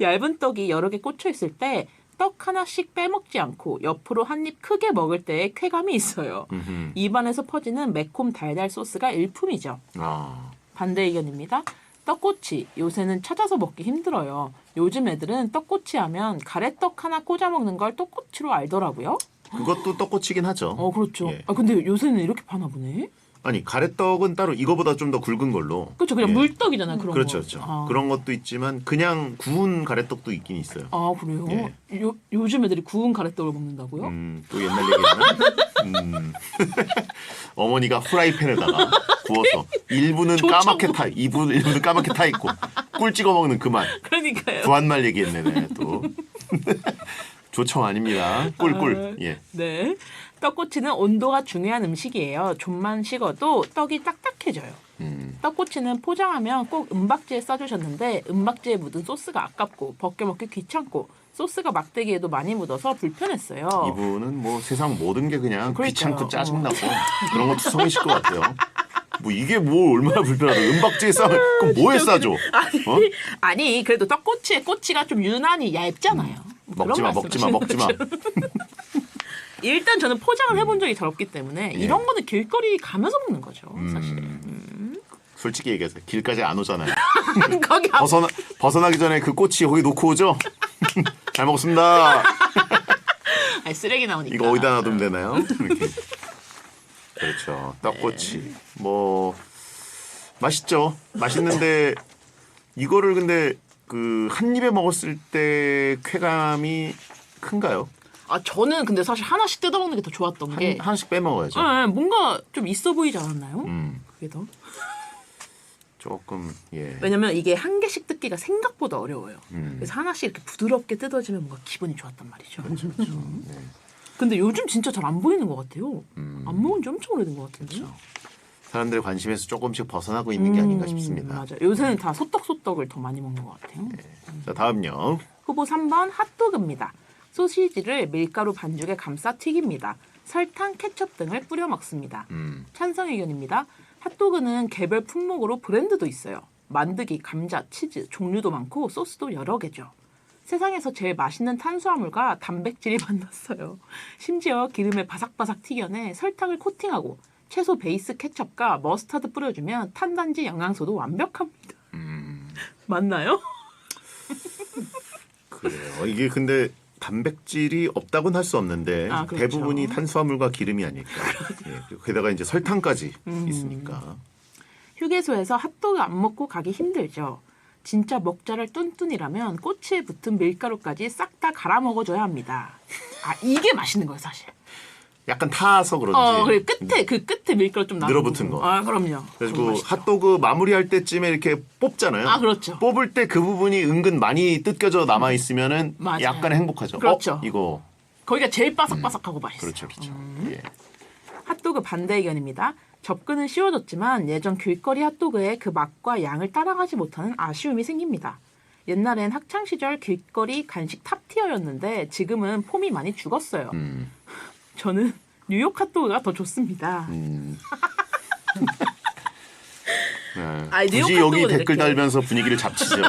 얇은 떡이 여러 개 꽂혀 있을 때 떡 하나씩 빼먹지 않고 옆으로 한 입 크게 먹을 때의 쾌감이 있어요. 입안에서 퍼지는 매콤 달달 소스가 일품이죠. 아, 반대 의견입니다. 떡꼬치 요새는 찾아서 먹기 힘들어요. 요즘 애들은 떡꼬치 하면 가래떡 하나 꽂아 먹는 걸 떡꼬치로 알더라고요. 그것도 떡꼬치긴 하죠. 그렇죠. 예. 아 근데 요새는 이렇게 파나 보네. 아니 가래떡은 따로 이거보다 좀 더 굵은 걸로. 그렇죠. 그냥 예. 물떡이잖아요. 그런 그렇죠, 거. 그렇죠. 아. 그런 것도 있지만 그냥 구운 가래떡도 있긴 있어요. 아 그래요? 예. 요즘 애들이 구운 가래떡을 먹는다고요? 또 옛날 얘기였나? 어머니가 프라이팬에다가 구워서 일부는 까맣게 타, 일부는 까맣게 타 있고 꿀 찍어 먹는 그 맛. 그러니까요. 구한말 얘기했네, 네, 또. 조청 아닙니다. 꿀꿀. 예. 네. 떡꼬치는 온도가 중요한 음식이에요. 좀만 식어도 떡이 딱딱해져요. 떡꼬치는 포장하면 꼭 은박지에 싸주셨는데 은박지에 묻은 소스가 아깝고 벗겨먹기 귀찮고 소스가 막대기에도 많이 묻어서 불편했어요. 이분은 뭐 세상 모든 게 그냥 그러니까요. 귀찮고 짜증나고 그런 거 투성이실 것 같아요. 뭐 이게 뭐 얼마나 불편하다. 은박지에 싸면 그럼 뭐에 싸줘? 어? 아니 그래도 떡꼬치의 꼬치가 좀 유난히 얇잖아요. 먹지 마, 먹지 마, 먹지 마. 일단 저는 포장을 해본 적이 잘 없기 때문에 이런 거는 길거리 가면서 먹는 거죠. 사실. 솔직히 얘기해서 길까지 안 오잖아요. 거기 벗어나기 전에 그 꼬치 거기 놓고 오죠? 잘 먹었습니다. 아니, 쓰레기 나오니까. 이거 어디다 놔두면 되나요? 이렇게. 그렇죠. 떡꼬치. 뭐 맛있죠. 맛있는데 이거를 근데 그 한 입에 먹었을 때 쾌감이 큰가요? 아 저는 근데 사실 하나씩 뜯어먹는 게 더 좋았던 게 하나씩 빼먹어야죠. 뭔가 좀 있어 보이지 않았나요? 그게 더. 조금 예. 왜냐면 이게 한 개씩 뜯기가 생각보다 어려워요. 그래서 하나씩 이렇게 부드럽게 뜯어지면 뭔가 기분이 좋았단 말이죠. 네. 근데 요즘 진짜 잘 안 보이는 것 같아요. 안 먹은 지 엄청 오래된 것 같은데. 사람들의 관심에서 조금씩 벗어나고 있는 게 아닌가 싶습니다. 맞아요. 요새는 다 소떡소떡을 더 많이 먹는 것 같아요. 자 다음요. 후보 3번 핫도그입니다. 소시지를 밀가루 반죽에 감싸 튀깁니다. 설탕, 케첩 등을 뿌려 먹습니다. 찬성 의견입니다. 핫도그는 개별 품목으로 브랜드도 있어요. 만드기, 감자, 치즈, 종류도 많고 소스도 여러 개죠. 세상에서 제일 맛있는 탄수화물과 단백질이 만났어요. 심지어 기름에 바삭바삭 튀겨내 설탕을 코팅하고 채소 베이스 케첩과 머스타드 뿌려주면 탄단지 영양소도 완벽합니다. 맞나요? 그래요. 이게 근데 단백질이 없다고는 할 수 없는데 그렇죠. 대부분이 탄수화물과 기름이 아닐까. 예, 게다가 이제 설탕까지 있으니까. 휴게소에서 핫도그 안 먹고 가기 힘들죠. 진짜 먹자를 뚠뚠이라면 꼬치에 붙은 밀가루까지 싹 다 갈아 먹어줘야 합니다. 이게 맛있는 거예요, 사실. 약간 타서 그런지. 그래 끝에 밀가루 좀 늘어붙은 거. 그럼요. 그래가지고 그거 맛있죠. 핫도그 마무리할 때쯤에 이렇게 뽑잖아요. 그렇죠. 뽑을 때 그 부분이 은근 많이 뜯겨져 남아 있으면은 맞아요. 약간 행복하죠. 그렇죠. 이거 거기가 제일 바삭바삭하고 맛있어요. 그렇죠, 그렇죠. 예. 핫도그 반대 의견입니다. 접근은 쉬워졌지만 예전 길거리 핫도그의 그 맛과 양을 따라가지 못하는 아쉬움이 생깁니다. 옛날엔 학창시절 길거리 간식 탑티어였는데 지금은 폼이 많이 죽었어요. 저는 뉴욕 핫도그가 더 좋습니다. 네. 뉴욕 굳이 여기 핫도그는 댓글 이렇게. 달면서 분위기를 잡치죠.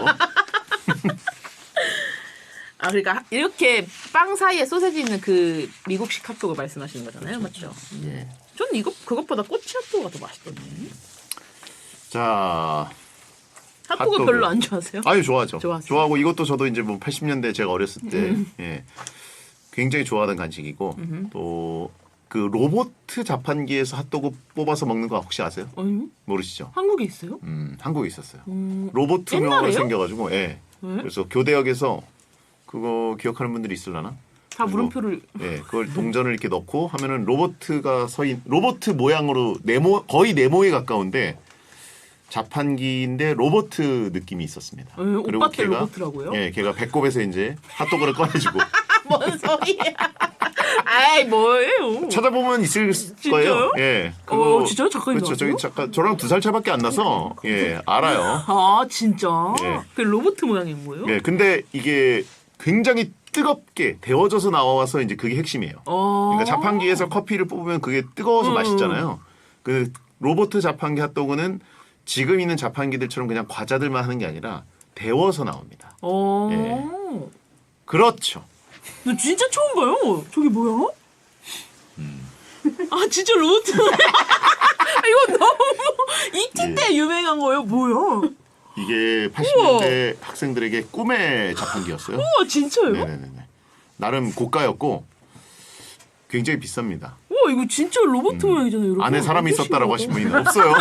그러니까 이렇게 빵 사이에 소세지 있는 그 미국식 핫도그 말씀하시는 거잖아요, 맞죠? 예. 저는 그것보다 꼬치 핫도그가 더 맛있던데. 자, 핫도그 핫도그. 별로 안 좋아하세요? 아유 좋아하죠. 좋았어요. 좋아하고 이것도 저도 이제 뭐 80년대 제가 어렸을 때 예, 굉장히 좋아하던 간식이고 또 그 로봇 자판기에서 핫도그 뽑아서 먹는 거 혹시 아세요? 아니, 모르시죠? 한국에 있어요? 한국에 있었어요. 로봇명으로 옛날에요? 생겨가지고 예. 네? 그래서 교대역에서 그거 기억하는 분들이 있으려나? 다 물음표를 예, 그걸 동전을 이렇게 넣고 하면은 로봇가 로봇 모양으로 거의 네모에 가까운데 자판기인데 로봇 느낌이 있었습니다. 오빠 때 로봇이라고요? 예, 걔가 배꼽에서 이제 핫도그를 꺼내주고 뭔 소리야? 아이 뭐예요? 찾아보면 있을 거예요. 예, 진짜요? 작가님 그렇죠. 저기 아세요? 잠깐 저랑 2살 차밖에 안 나서 예 알아요. 진짜? 예. 그 로봇 모양이 뭐예요? 예, 근데 이게 굉장히 뜨겁게 데워져서 나와서 이제 그게 핵심이에요. 그러니까 자판기에서 커피를 뽑으면 그게 뜨거워서 맛있잖아요. 그 로버트 자판기 핫도그는 지금 있는 자판기들처럼 그냥 과자들만 하는 게 아니라 데워서 나옵니다. 예. 그렇죠. 나 진짜 처음 봐요. 저게 뭐야? 아 진짜 로봇. 이거 너무 이티 때 유명한 거예요. 뭐야? 이게 80년대 학생들에게 꿈의 자판기였어요. 우와 진짜요? 네네네. 나름 고가였고 굉장히 비쌉니다. 우와 이거 진짜 로봇 모양이잖아요. 여러분. 안에 사람이 있었다라고 하신 분이 없어요.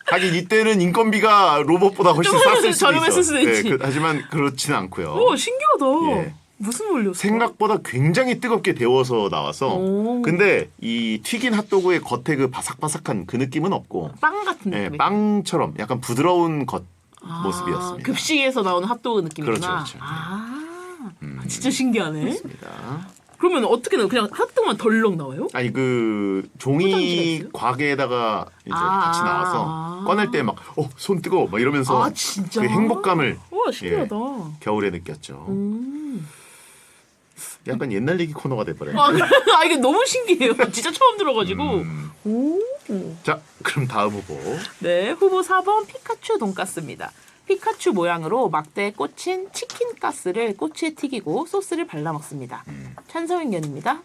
하긴 이때는 인건비가 로봇보다 훨씬 좀 쌌을 수도 저렴했을 있어. 수도 있지. 하지만 그렇지는 않고요. 우와 신기하다. 예. 무슨 원리였어? 생각보다 굉장히 뜨겁게 데워서 나와서 오. 근데 이 튀긴 핫도그의 겉에 그 바삭바삭한 그 느낌은 없고 빵 같은 예, 느낌. 빵처럼 약간 부드러운 겉 모습이었습니다. 급식에서 나오는 핫도그 느낌이구나. 그렇죠, 그렇죠. 진짜 신기하네. 그렇습니다. 그러면 어떻게 나요? 그냥 핫도그만 덜렁 나와요? 아니 그 포장지가 종이 있어요? 과게에다가 이제 아. 같이 나와서 꺼낼 때 막 손 뜨거워 막 이러면서 아 진짜? 그 행복감을 우와 신기하다. 겨울에 느꼈죠. 약간 옛날 얘기 코너가 돼버려요. 아 이게 너무 신기해요. 진짜 처음 들어가지고. 오. 자, 그럼 다음 후보. 네, 후보 4번 피카츄 돈가스입니다. 피카츄 모양으로 막대에 꽂힌 치킨 가스를 꼬치에 튀기고 소스를 발라 먹습니다. 찬성 의견입니다.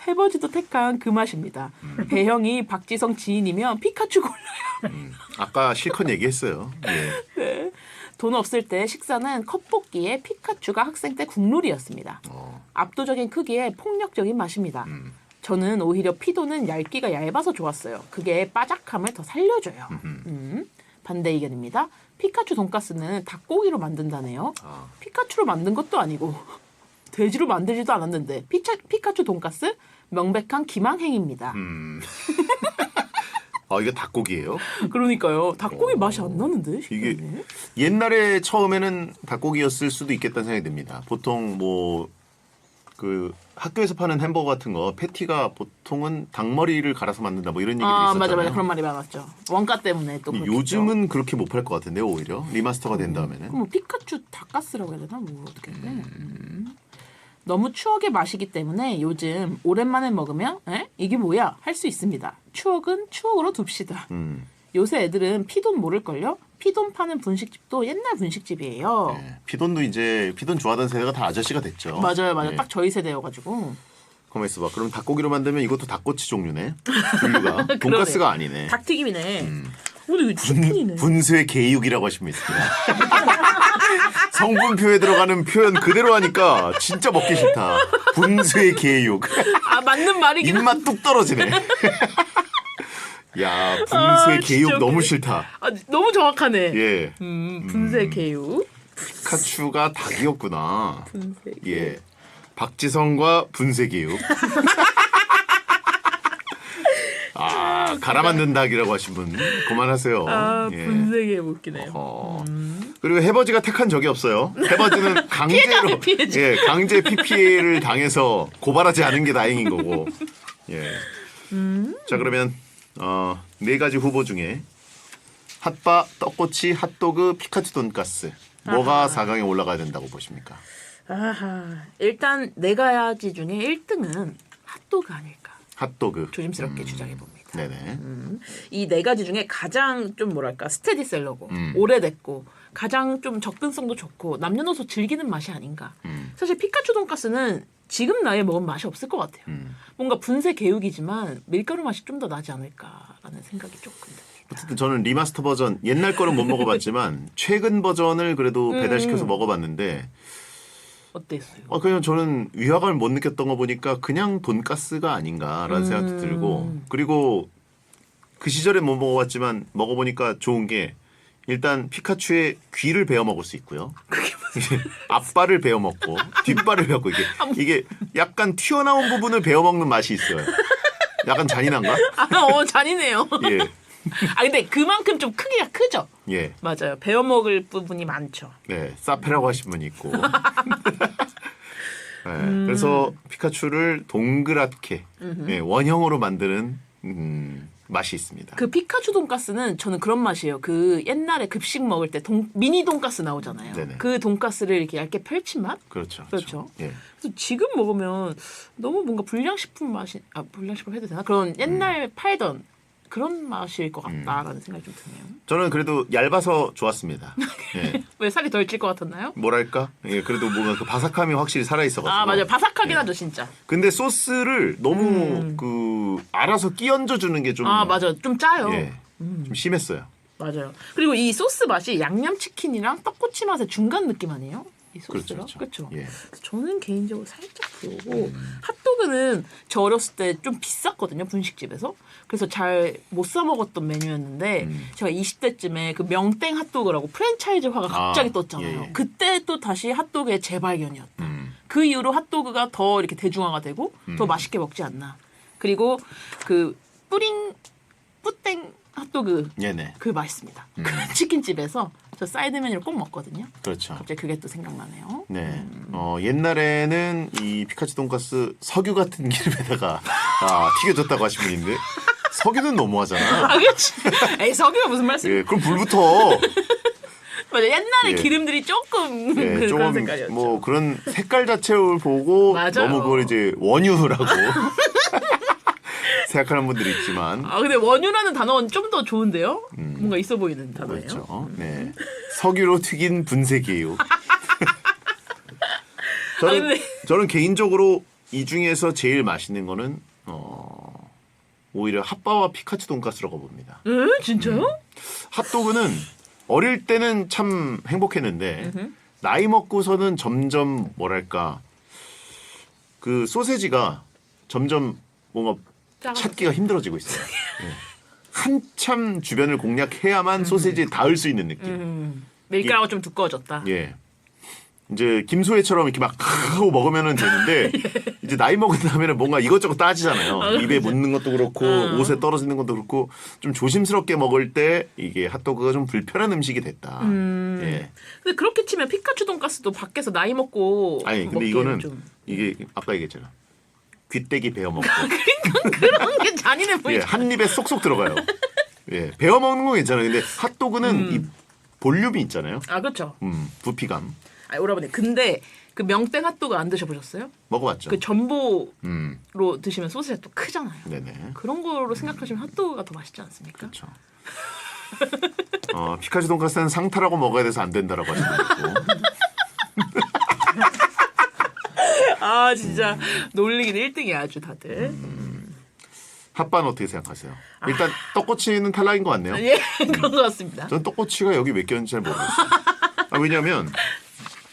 해버지도 택한 그 맛입니다. 배형이 박지성 지인이면 피카츄 골라요. 아까 실컷 얘기했어요. 예. 네. 돈 없을 때 식사는 컵볶이에 피카츄가 학생 때 국룰이었습니다. 압도적인 크기에 폭력적인 맛입니다. 저는 오히려 피도는 얇기가 얇아서 좋았어요. 그게 바삭함을 더 살려줘요. 반대 의견입니다. 피카츄 돈가스는 닭고기로 만든다네요. 피카츄로 만든 것도 아니고 돼지로 만들지도 않았는데 피카츄 돈가스 명백한 기망행입니다. 아, 이게 닭고기예요? 그러니까요. 닭고기 맛이 안 나는데? 이게 신기하네. 옛날에 처음에는 닭고기였을 수도 있겠다는 생각이 듭니다. 보통 뭐 그 학교에서 파는 햄버거 같은 거 패티가 보통은 닭머리를 갈아서 만든다 뭐 이런 얘기도 있었잖아요. 맞아 그런 말이 많았죠. 원가 때문에 또 그렇겠죠. 요즘은 그렇게 못 팔 것 같은데요, 오히려 리마스터가 된 다음에는. 그럼 뭐 피카츄 닭가스라고 해야 되나? 뭐 어떻게 해야 돼? 너무 추억의 맛이기 때문에 요즘 오랜만에 먹으면 이게 뭐야? 할 수 있습니다. 추억은 추억으로 둡시다. 요새 애들은 피돈 모를걸요? 피돈 파는 분식집도 옛날 분식집이에요. 네, 피돈도 이제 피돈 좋아하던 세대가 다 아저씨가 됐죠. 맞아요. 예. 딱 저희 세대여가지고. 가만 있어봐. 그럼 닭고기로 만들면 이것도 닭꼬치 종류네. 분류가 돈가스가 아니네. 닭튀김이네. 근데 이거 치킨이네. 분쇄 개육이라고 하시면 있습니다. 성분표에 들어가는 표현 그대로 하니까 진짜 먹기 싫다. 분쇄 개육. 아 맞는 말이긴 한데. 입맛 뚝 떨어지네. 야, 분쇄 개육 진짜 너무 웃기네. 싫다. 너무 정확하네. 예. 분쇄 개육. 피카츄가 닭이었구나. 분쇄 개육. 예. 박지성과 분쇄 개육. 아, 갈아 만든 닭이라고 하신 분 그만하세요. 예. 분쇄 개육 웃기네요. 그리고 해버지가 택한 적이 없어요. 해버지는 강제로 피해자. 예, 강제 PPA를 당해서 고발하지 않은 게 다행인 거고. 예. 자, 그러면 네 가지 후보 중에 핫바, 떡꼬치, 핫도그, 피카츄 돈가스 뭐가 4강에 올라가야 된다고 보십니까? 일단 네 가지 중에 1등은 핫도그 아닐까. 핫도그. 조심스럽게 주장해 봅니다. 네네. 이 네 가지 중에 가장 좀 뭐랄까 스테디셀러고 오래됐고 가장 좀 접근성도 좋고 남녀노소 즐기는 맛이 아닌가. 사실 피카츄 돈가스는 지금 나이에 먹으면 맛이 없을 것 같아요. 뭔가 분쇄 개육이지만 밀가루 맛이 좀 더 나지 않을까라는 생각이 조금 듭니다. 어쨌든 저는 리마스터 버전 옛날 거는 못 먹어봤지만 최근 버전을 그래도 배달시켜서 먹어봤는데 어땠어요? 그냥 저는 위화감을 못 느꼈던 거 보니까 그냥 돈가스가 아닌가라는 생각도 들고 그리고 그 시절에 못 먹어봤지만 먹어보니까 좋은 게 일단 피카츄의 귀를 베어 먹을 수 있고요. 앞발을 베어 먹고 뒷발을 베어 먹고 이게 약간 튀어나온 부분을 베어 먹는 맛이 있어요. 약간 잔인한가? 잔인해요. 예. 근데 그만큼 좀 크기가 크죠. 예. 맞아요. 베어 먹을 부분이 많죠. 네, 사페라고 하신 분이 있고. 네, 그래서 피카츄를 동그랗게 원형으로 만드는 맛이 있습니다. 그 피카츄 돈가스는 저는 그런 맛이에요. 그 옛날에 급식 먹을 때 미니 돈가스 나오잖아요. 네네. 그 돈가스를 이렇게 얇게 펼친 맛? 그렇죠. 그렇죠. 예. 그래서 지금 먹으면 너무 뭔가 불량식품 맛이 불량식품 해도 되나? 그런 옛날 팔던 그런 맛일 것 같다라는 생각이 좀 드네요. 저는 그래도 얇아서 좋았습니다. 예. 왜 살이 덜 찔 것 같았나요? 뭐랄까? 예, 그래도 뭔가 그 바삭함이 확실히 살아 있어가지고. 아 맞아요. 바삭하긴 예. 하죠 진짜. 근데 소스를 너무 그 알아서 끼얹어 주는 게 좀. 아 맞아. 좀 짜요. 예. 좀 심했어요. 맞아요. 그리고 이 소스 맛이 양념치킨이랑 떡꼬치 맛의 중간 느낌 아니에요? 이 소스가? 그렇죠. 예. 저는 개인적으로 살짝 그러고 핫도그는 저 어렸을 때 좀 비쌌거든요. 분식집에서. 그래서 잘 못 사 먹었던 메뉴였는데 제가 20대쯤에 그 명땡 핫도그라고 프랜차이즈화가 갑자기 떴잖아요. 예. 그때 또 다시 핫도그의 재발견이었다. 그 이후로 핫도그가 더 이렇게 대중화가 되고 더 맛있게 먹지 않나. 그리고 그 뿌땡 핫도그 네네. 그 맛있습니다. 그 치킨집에서 저 사이드 메뉴를 꼭 먹거든요. 그렇죠. 갑자기 그게 또 생각나네요. 네. 옛날에는 이 피카츄 돈가스 석유 같은 기름에다가 튀겨졌다고 하신 분인데 석유는 너무하잖아. 아 그렇지. 에이 석유가 무슨 말씀? 예, 그럼 불부터 맞아. 옛날에 예. 기름들이 조금 예, 그런 조금 색깔이었죠. 뭐 그런 색깔 자체를 보고 맞아요. 너무 그걸 이제 원유라고 생각하는 분들이 있지만 아 근데 원유라는 단어는 좀 더 좋은데요? 뭔가 있어 보이는 단어예요. 그렇죠. 네. 석유로 튀긴 분쇄기예요. 근데- 저는 개인적으로 이 중에서 제일 맛있는 거는 오히려 핫바와 피카츄 돈가스라고 봅니다. 진짜요? 핫도그는 어릴 때는 참 행복했는데 나이 먹고서는 점점 뭐랄까 그 소세지가 점점 뭔가 찾기가 힘들어지고 있어요. 예. 한참 주변을 공략해야만 소세지에 닿을 수 있는 느낌. 밀가루가 좀 두꺼워졌다. 예. 이제 김소혜처럼 이렇게 막 하고 먹으면 되는데 이제 나이 먹은 다음에는 뭔가 이것저것 따지잖아요. 입에 묻는 것도 그렇고 옷에 떨어지는 것도 그렇고 좀 조심스럽게 먹을 때 이게 핫도그가 좀 불편한 음식이 됐다. 예. 근데 그렇게 치면 피카츄 돈가스도 밖에서 나이 먹고 아니 근데 먹기에는 이거는 좀 이게 아까 얘기했잖아. 귀때기 베어 먹고 그런 게 잔인해 예, 보이죠. 한 입에 쏙쏙 들어가요. 예, 베어 먹는 건 괜찮아요. 근데 핫도그는 이 볼륨이 있잖아요. 아 그렇죠. 부피감. 아 여러분들 근데 그 명땡 핫도그 안 드셔보셨어요? 먹어봤죠. 그 전보로 음, 드시면 소스가 또 크잖아요. 네네. 그런 거로 생각하시면 핫도그가 더 맛있지 않습니까? 그렇죠. 피카츄 돈가스는 상타라고 먹어야 돼서 안 된다라고 하시는 분 있고. 아 진짜 놀리긴 1등이야 아주 다들. 핫바는 어떻게 생각하세요? 일단 떡꼬치는 탈락인 것 같네요. 예 그런 것 같습니다. 전 떡꼬치가 여기 몇 개인지 잘 모르겠어요. 왜냐하면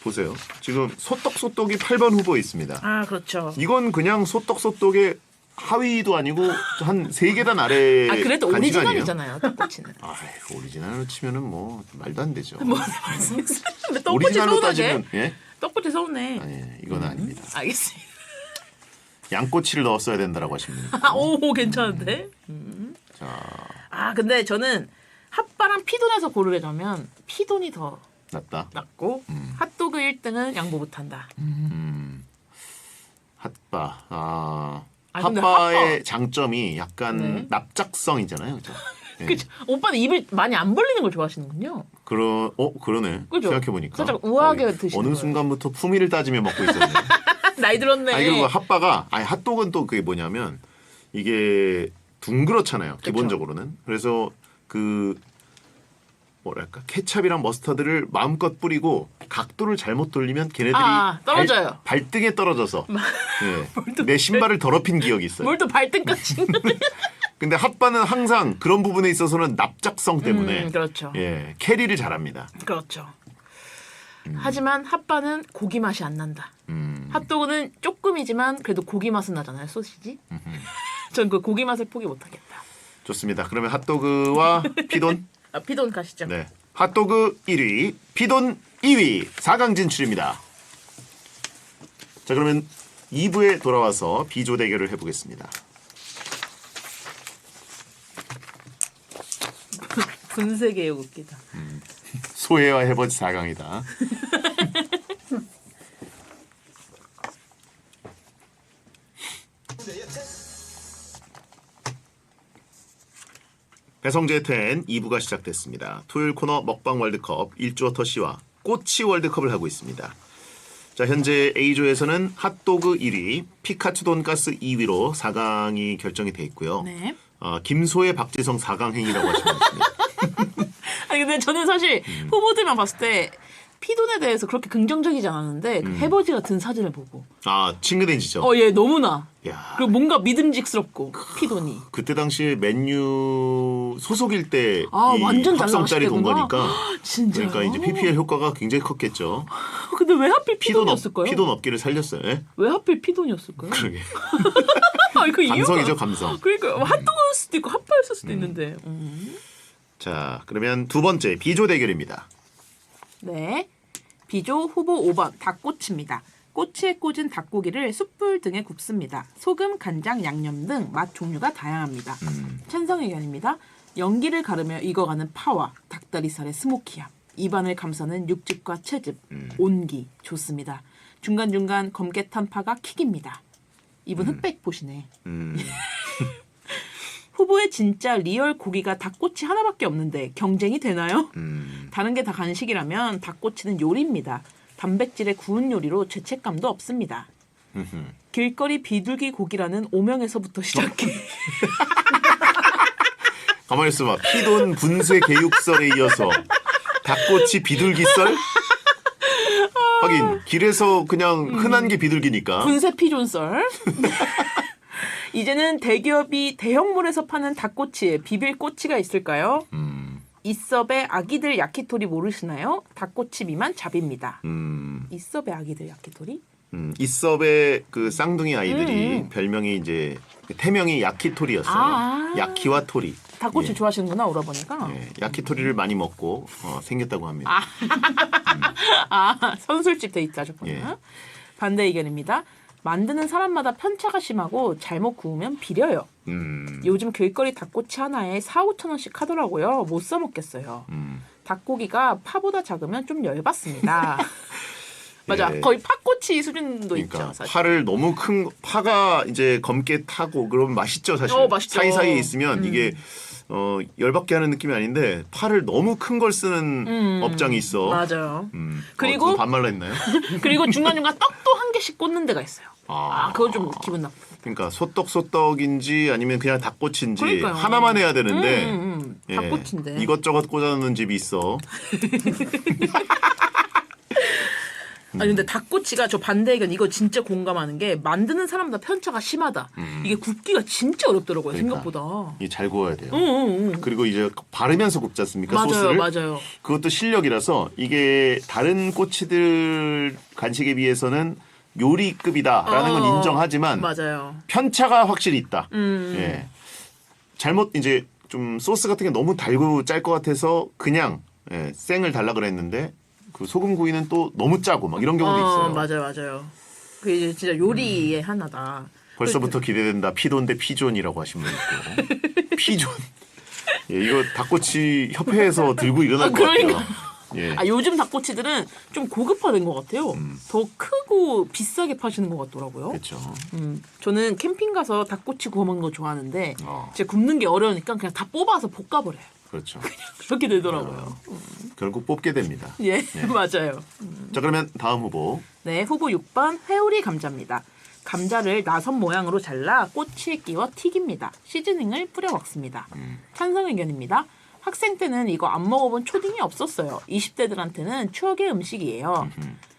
보세요. 지금 소떡이 8번 후보에 있습니다. 아 그렇죠. 이건 그냥 소떡의 하위도 아니고 한 3계단 아래 아 그래도 간식 아니에요? 오리지널이잖아요 떡꼬치는. 오리지널로 치면은 뭐 말도 안 되죠. 뭐 말씀이세요? 근데 떡꼬치 오리지널로 서운하게? 따지면 예? 떡꼬치 서운해. 아니 이건 아닙니다. 알겠습니다. 양꼬치를 넣었어야 된다라고 하시는 분. 오 괜찮은데? 자, 아 근데 저는 핫바랑 피돈에서 고르자면 피돈이 더 낫다. 낫고 핫도그 1등은 양보 못한다. 핫바. 근데 핫바의 장점이 약간 네. 납작성이잖아요. 그죠? 예. 그쵸? 오빠는 입을 많이 안 벌리는 걸 좋아하시는군요. 그러네. 그죠? 생각해 보니까 살짝 우아하게 드시는 어느 거예요. 순간부터 품위를 따지며 먹고 있었네. 나이 들었네. 그리고 핫도그는 또 그게 뭐냐면 이게 둥그렇잖아요. 기본적으로는. 그래서 그 뭐랄까 케찹이랑 머스타드를 마음껏 뿌리고 각도를 잘못 돌리면 걔네들이 떨어져요. 발등에 떨어져서 내 신발을 더럽힌 기억이 있어요. 뭘 또 발등까지. 근데 핫바는 항상 그런 부분에 있어서는 납작성 때문에 그렇죠. 캐리를 잘합니다. 그렇죠. 하지만 핫바는 고기 맛이 안 난다. 음. 핫도그는 조금이지만 그래도 고기 맛은 나잖아요, 소시지. 전 그 고기 맛을 포기 못하겠다. 좋습니다. 그러면 핫도그와 피돈. 피돈 가시죠. 네. 핫도그 1위, 피돈 2위, 4강 진출입니다. 자, 그러면 2부에 돌아와서 비조 대결을 해보겠습니다. 분쇄개요 웃기다. 소해와 해버지 4강이다. 배성재 10 2부가 시작됐습니다. 토요일 코너 먹방 월드컵 일주어터 씨와 꼬치 월드컵을 하고 있습니다. 자, 현재 A조에서는 핫도그 1위, 피카츄 돈가스 2위로 4강이 결정이 돼 있고요. 네. 김소의 박지성 4강 행위라고 하시면 됩니다. 아니 근데 저는 사실 후보들만 봤을 때 피돈에 대해서 그렇게 긍정적이지 않았는데 그 해버지 같은 사진을 보고 친근해지죠. 얘 너무나 야. 그리고 뭔가 믿음직스럽고 피돈이 그때 당시에 맨유 소속일 때 이 완전 잘 합성짜리 돈 나가셨구나. 거니까 진짜요? 그러니까 이제 PPL 효과가 굉장히 컸겠죠. 근데 왜 하필 피돈이었을까요? 피돈 업계를 살렸어요. 예? 왜 하필 피돈이었을까요? 그러게. 그 이유가 감성이죠, 감성. 그러니까 핫도그였을 수도 있고 핫바였을 수도 있는데 자, 그러면 두 번째 B조 대결입니다. 네. B조 후보 5번 닭꼬치입니다. 꼬치에 꽂은 닭고기를 숯불 등에 굽습니다. 소금, 간장, 양념 등 맛 종류가 다양합니다. 찬성 의견입니다. 연기를 가르며 익어가는 파와 닭다리살의 스모키함, 입안을 감싸는 육즙과 채즙, 온기 좋습니다. 중간중간 검게 탄 파가 킥입니다. 이분 흑백 보시네. 후보에 진짜 리얼 고기가 닭꼬치 하나밖에 없는데 경쟁이 되나요? 다른 게 다 간식이라면 닭꼬치는 요리입니다. 단백질의 구운 요리로 죄책감도 없습니다. 길거리 비둘기 고기라는 오명에서부터 시작해 가만히 있어봐. 피돈 분쇄 개육설에 이어서 닭꼬치 비둘기썰? 하긴 길에서 그냥 흔한 게 비둘기니까. 분쇄 피존썰. 이제는 대기업이 대형몰에서 파는 닭꼬치에 비빌 꼬치가 있을까요? 이섭의 아기들 야키토리 모르시나요? 닭꼬치 미만 잡입니다. 이섭의 아기들 야키토리? 이섭의 그 쌍둥이 아이들이 별명이 이제 태명이 야키토리였어요. 야키와 토리. 닭꼬치 예. 좋아하시는구나 오라버니까. 예, 야키토리를 많이 먹고 생겼다고 합니다. 선술집 데이트 하셨구나. 예. 반대 의견입니다. 만드는 사람마다 편차가 심하고 잘못 구우면 비려요. 요즘 길거리 닭꼬치 하나에 4-5천 원씩 하더라고요. 못 써먹겠어요. 닭고기가 파보다 작으면 좀 열받습니다. 맞아. 예. 거의 팥꼬치 수준도 그러니까 있죠. 사실. 파를 너무 큰 파가 이제 검게 타고 그러면 맛있죠 사실. 맛있죠. 사이사이에 있으면 이게 열받게 하는 느낌이 아닌데 파를 너무 큰 걸 쓰는 업장이 있어. 맞아요. 그리고 그리고 반말로 했나요? 그리고 중간중간 떡도 한 개씩 꽂는 데가 있어요. 그거 좀 기분 나쁘. 그러니까 소떡소떡인지 아니면 그냥 닭꼬치인지 그러니까요. 하나만 해야 되는데 예, 닭꼬치인데. 이것저것 꽂아놓는 집이 있어. 아니 근데 닭꼬치가 저 반대 의견 이거 진짜 공감하는 게 만드는 사람마다 편차가 심하다. 이게 굽기가 진짜 어렵더라고요. 그러니까. 생각보다. 이게 잘 구워야 돼요. 응. 그리고 이제 바르면서 굽지 않습니까? 맞아요, 소스를. 맞아요. 그것도 실력이라서 이게 다른 꼬치들 간식에 비해서는 요리급이다라는 건 인정하지만 맞아요. 편차가 확실히 있다. 예. 잘못 이제 좀 소스 같은 게 너무 달고 짤 것 같아서 그냥 생을 달라 그랬는데 그 소금 구이는 또 너무 짜고 막 이런 경우도 있어요. 맞아요. 그게 이제 진짜 요리의 하나다. 벌써부터 기대된다. 피돈 대 피존이라고 하신 분 있고. 피존. 예, 이거 닭꼬치 협회에서 들고 일어날 것 그러니까. 같아요. 예. 요즘 닭꼬치들은 좀 고급화된 것 같아요. 더 크고 비싸게 파시는 것 같더라고요. 그렇죠. 저는 캠핑 가서 닭꼬치 구워 먹는 거 좋아하는데 어. 제가 굽는 게 어려우니까 그냥 다 뽑아서 볶아버려요. 그렇죠. 그렇게 되더라고요. 결국 뽑게 됩니다. 예, 맞아요. 자, 그러면 다음 후보. 네, 후보 6번 회오리 감자입니다. 감자를 나선 모양으로 잘라 꼬치에 끼워 튀깁니다. 시즈닝을 뿌려 먹습니다. 찬성 의견입니다. 학생 때는 이거 안 먹어본 초딩이 없었어요. 20대들한테는 추억의 음식이에요.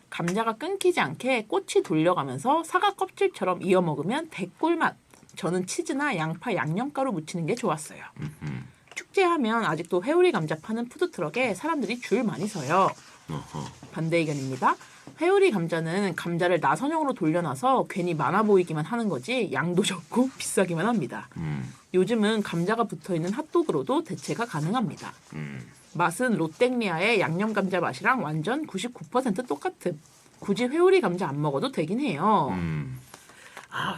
감자가 끊기지 않게 꼬치 돌려가면서 사과 껍질처럼 이어 먹으면 대꿀맛. 저는 치즈나 양파 양념가루 묻히는 게 좋았어요. 축제하면 아직도 회오리 감자 파는 푸드트럭에 사람들이 줄 많이 서요. 반대 의견입니다. 회오리 감자는 감자를 나선형으로 돌려놔서 괜히 많아 보이기만 하는 거지 양도 적고 비싸기만 합니다. 요즘은 감자가 붙어있는 핫도그로도 대체가 가능합니다. 맛은 롯땡리아의 양념 감자 맛이랑 완전 99% 똑같음. 굳이 회오리 감자 안 먹어도 되긴 해요.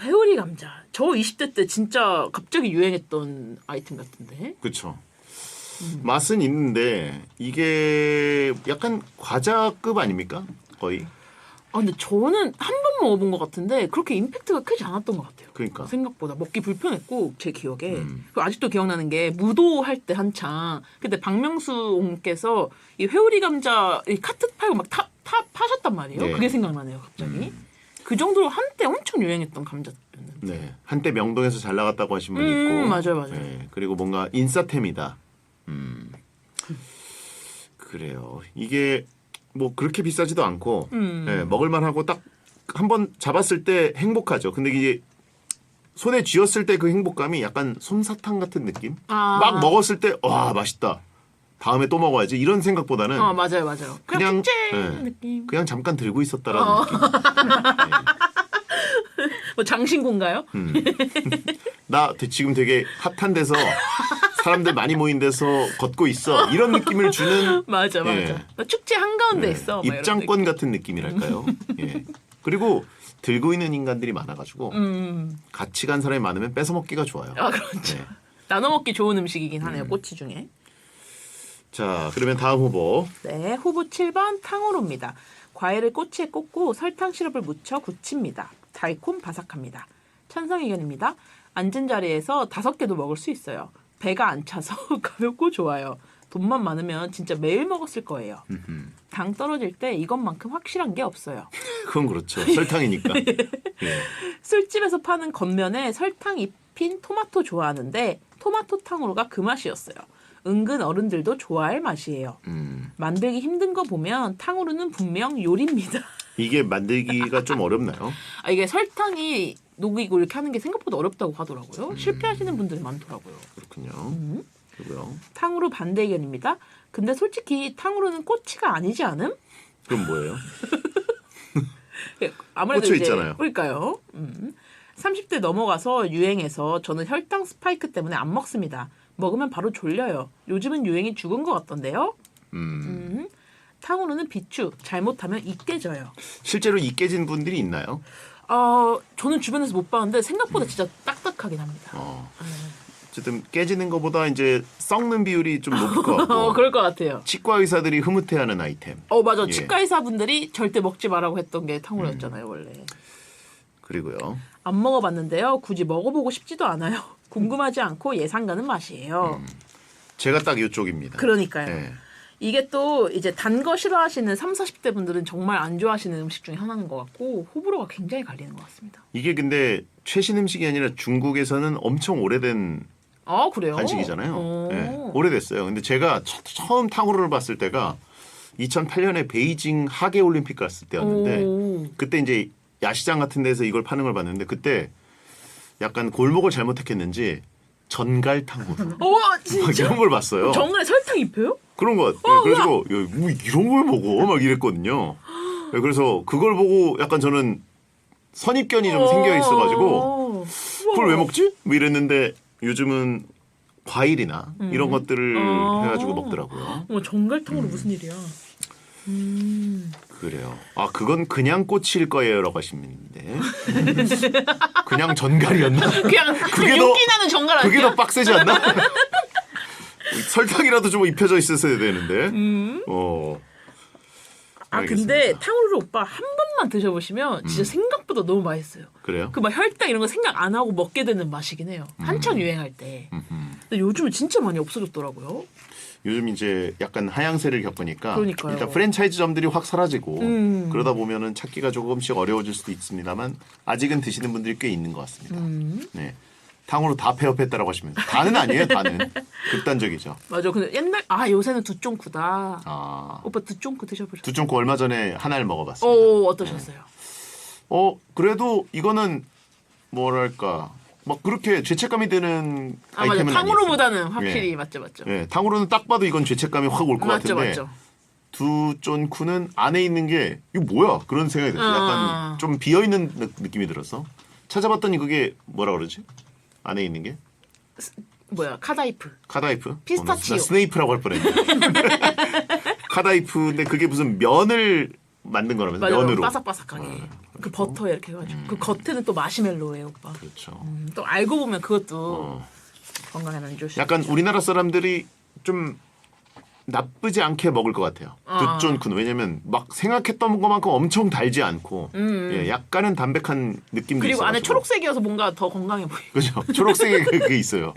회오리 감자. 저 20대 때 진짜 갑자기 유행했던 아이템 같은데. 그렇죠. 맛은 있는데 이게 약간 과자급 아닙니까? 거의. 아 근데 저는 한 번 먹어본 것 같은데 그렇게 임팩트가 크지 않았던 것 같아요. 그러니까. 생각보다 먹기 불편했고 제 기억에 그리고 아직도 기억나는 게 무도 할 때 한창 그때 박명수 옹께서 이 회오리 감자 이 카트 팔고 막 파셨단 말이에요. 네. 그게 생각나네요 갑자기. 그 정도로 한때 엄청 유행했던 감자였는데. 네. 한때 명동에서 잘 나갔다고 하신 분이 있고. 맞아요. 네. 그리고 뭔가 인싸템이다. 그래요. 이게 뭐 그렇게 비싸지도 않고 네, 먹을만하고 딱 한 번 잡았을 때 행복하죠. 근데 이게 손에 쥐었을 때 그 행복감이 약간 솜사탕 같은 느낌? 아. 막 먹었을 때 와 맛있다. 다음에 또 먹어야지 이런 생각보다는 맞아요. 그냥 축제 네, 느낌. 그냥 잠깐 들고 있었다라는 느낌. 뭐 장신구인가요? 나 지금 되게 핫한 데서 사람들 많이 모인 데서 걷고 있어. 이런 느낌을 주는 맞아. 예. 나 축제 한가운데 네, 있어. 막 이런 입장권 같은 느낌이랄까요. 예. 그리고 들고 있는 인간들이 많아가지고 같이 간 사람이 많으면 뺏어 먹기가 좋아요. 아 그렇죠. 네. 나눠 먹기 좋은 음식이긴 하네요. 꼬치 중에. 자, 그러면 다음 후보. 네, 후보 7번 탕후루입니다. 과일을 꼬치에 꽂고 설탕 시럽을 묻혀 굳힙니다. 달콤 바삭합니다. 찬성 의견입니다. 앉은 자리에서 5개도 먹을 수 있어요. 배가 안 차서 가볍고 좋아요. 돈만 많으면 진짜 매일 먹었을 거예요. 당 떨어질 때 이것만큼 확실한 게 없어요. 그건 그렇죠. 설탕이니까. 예. 술집에서 파는 겉면에 설탕 입힌 토마토 좋아하는데 토마토 탕후루가 그 맛이었어요. 은근 어른들도 좋아할 맛이에요. 만들기 힘든 거 보면 탕후루는 분명 요리입니다. 이게 만들기가 좀 어렵나요? 아, 이게 설탕이 녹이고 이렇게 하는 게 생각보다 어렵다고 하더라고요. 실패하시는 분들이 많더라고요. 그렇군요. 그리고요. 탕후루 반대 의견입니다. 근데 솔직히 탕후루는 꼬치가 아니지 않음? 그럼 뭐예요? 아무래도 꽂혀 이제 있잖아요. 그러니까요. 30대 넘어가서 유행해서 저는 혈당 스파이크 때문에 안 먹습니다. 먹으면 바로 졸려요. 요즘은 유행이 죽은 것 같던데요. 탕후루는 비추. 잘못하면 이 깨져요. 실제로 이 깨진 분들이 있나요? 저는 주변에서 못 봤는데 생각보다 진짜 딱딱하긴 합니다. 어쨌든 깨지는 것보다 이제 썩는 비율이 좀 높을 것 같고. 그럴 것 같아요. 치과 의사들이 흐뭇해하는 아이템. 맞아. 예. 치과 의사분들이 절대 먹지 말라고 했던 게 탕후루였잖아요, 원래. 그리고요. 안 먹어봤는데요. 굳이 먹어보고 싶지도 않아요. 궁금하지 않고 예상 가는 맛이에요. 제가 딱 이쪽입니다. 그러니까요. 예. 이게 또 이제 단 거 싫어하시는 30, 40대 분들은 정말 안 좋아하시는 음식 중에 하나인 것 같고 호불호가 굉장히 갈리는 것 같습니다. 이게 근데 최신 음식이 아니라 중국에서는 엄청 오래된 그래요? 간식이잖아요. 예, 오래됐어요. 근데 제가 처음 탕후루를 봤을 때가 2008년에 베이징 하계 올림픽 갔을 때였는데 그때 이제 야시장 같은 데서 이걸 파는 걸 봤는데 그때 약간 골목을 잘못 택했는지 전갈 탕후루 막 진짜? 이런 걸 봤어요. 정갈에 설탕 입혀요? 그런 것 같아요. 그래서 야, 뭐 이런 걸 먹어 막 이랬거든요. 예, 그래서 그걸 보고 약간 저는 선입견이 좀 생겨 있어가지고 그걸 왜 먹지? 뭐 이랬는데 요즘은 과일이나 이런 것들을 해가지고 먹더라고요. 정갈탕으로 무슨 일이야? 그래요. 그건 그냥 꽃일 거예요라고 하시는데 그냥 전갈이었나? 그냥 그게 더- 윤기 나는 정갈 아니야? 그게 더 빡세지 않나? 설탕이라도 좀 입혀져 있었어야 되는데. 근데 알겠습니다. 탕후루 오빠 한 번만 드셔보시면 진짜 생각보다 너무 맛있어요. 그래요? 그 막 혈당 이런 거 생각 안 하고 먹게 되는 맛이긴 해요. 한창 유행할 때. 근데 요즘은 진짜 많이 없어졌더라고요. 요즘 이제 약간 하향세를 겪으니까 그러니까요. 일단 프랜차이즈점들이 확 사라지고 그러다 보면은 찾기가 조금씩 어려워질 수도 있습니다만 아직은 드시는 분들이 꽤 있는 것 같습니다. 네. 탕후루 다 폐업했다라고 하시면 다는 아니에요. 다는 극단적이죠. 맞아. 근데 옛날 요새는 두쫑쿠다. 아, 오빠 두쫑쿠 드셔보셨어요? 두쫑코 얼마 전에 하나를 먹어봤습니다. 어떠셨어요? 그래도 이거는 뭐랄까 막 그렇게 죄책감이 드는 맞아. 아이템은 탕후루보다는 아니었어요. 확실히 예. 맞죠. 예, 탕후루는 딱 봐도 이건 죄책감이 확 올 것 맞죠. 같은데 두쫀쿠는 안에 있는 게 이거 뭐야 그런 생각이 들었어요. 약간 좀 비어 있는 느낌이 들어서 찾아봤더니 그게 뭐라 그러지? 안에 있는 게 카다이프. 카다이프? 피스타치오. 나 스네이프라고 할 뻔했네. 카다이프인데 그게 무슨 면을 만든 거라면서 맞아. 면으로. 바삭바삭하게. 그 버터에 이렇게 해가지고. 그 겉에는 또 마시멜로예요, 오빠. 그렇죠. 또 알고 보면 그것도 건강에 안 좋을 수 약간 있죠. 우리나라 사람들이 좀 나쁘지 않게 먹을 것 같아요. 아. 듣존쿤 왜냐면 막 생각했던 것만큼 엄청 달지 않고 예, 약간은 담백한 느낌도 그리고 안에 있어가지고. 초록색이어서 뭔가 더 건강해 보여. 그죠? 초록색에 그게 있어요.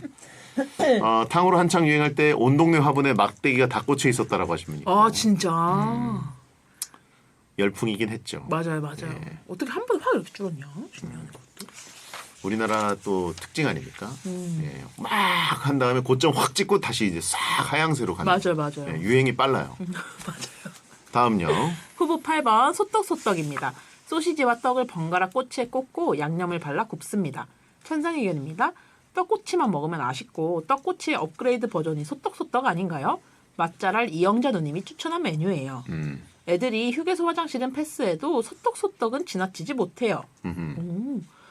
탕후루 한창 유행할 때 온 동네 화분에 막대기가 다 꽂혀 있었다라고 하신 분이 있고. 아 진짜. 열풍이긴 했죠. 맞아요. 예. 어떻게 한 번에 확 이렇게 줄었냐? 중요한 것도. 우리나라 또 특징 아닙니까? 예, 막 한 다음에 고점 확 찍고 다시 이제 싹 하향세로 가는. 맞아요. 예, 유행이 빨라요. 맞아요. 다음요. 후보 8번 소떡소떡입니다. 소시지와 떡을 번갈아 꼬치에 꽂고 양념을 발라 굽습니다. 천상의견입니다. 떡꼬치만 먹으면 아쉽고 떡꼬치의 업그레이드 버전이 소떡소떡 아닌가요? 맛잘알 이영자 누님이 추천한 메뉴예요. 애들이 휴게소 화장실은 패스해도 소떡소떡은 지나치지 못해요.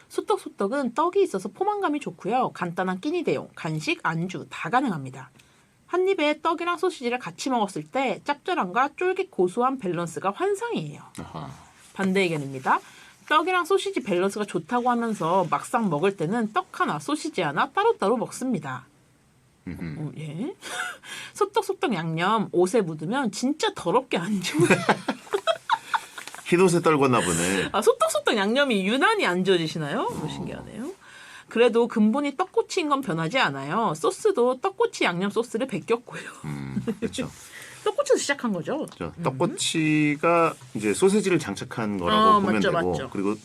소떡소떡은 떡이 있어서 포만감이 좋고요. 간단한 끼니 대용, 간식, 안주 다 가능합니다. 한 입에 떡이랑 소시지를 같이 먹었을 때 짭짤함과 쫄깃 고소한 밸런스가 환상이에요. 아하. 반대 의견입니다. 떡이랑 소시지 밸런스가 좋다고 하면서 막상 먹을 때는 떡 하나, 소시지 하나 따로따로 먹습니다. 예. 소떡소떡 양념 옷에 묻으면 진짜 더럽게 안 지워요. 흰옷에 떨궜나 보네. 아, 소떡소떡 양념이 유난히 안 지워지시나요? 신기하네요. 그래도 근본이 떡꼬치인 건 변하지 않아요. 소스도 떡꼬치 양념 소스를 베꼈고요. 그렇죠. 떡꼬치에서 시작한 거죠. 떡꼬치가 이제 소세지를 장착한 거라고 보면 맞죠, 되고 맞죠. 그리고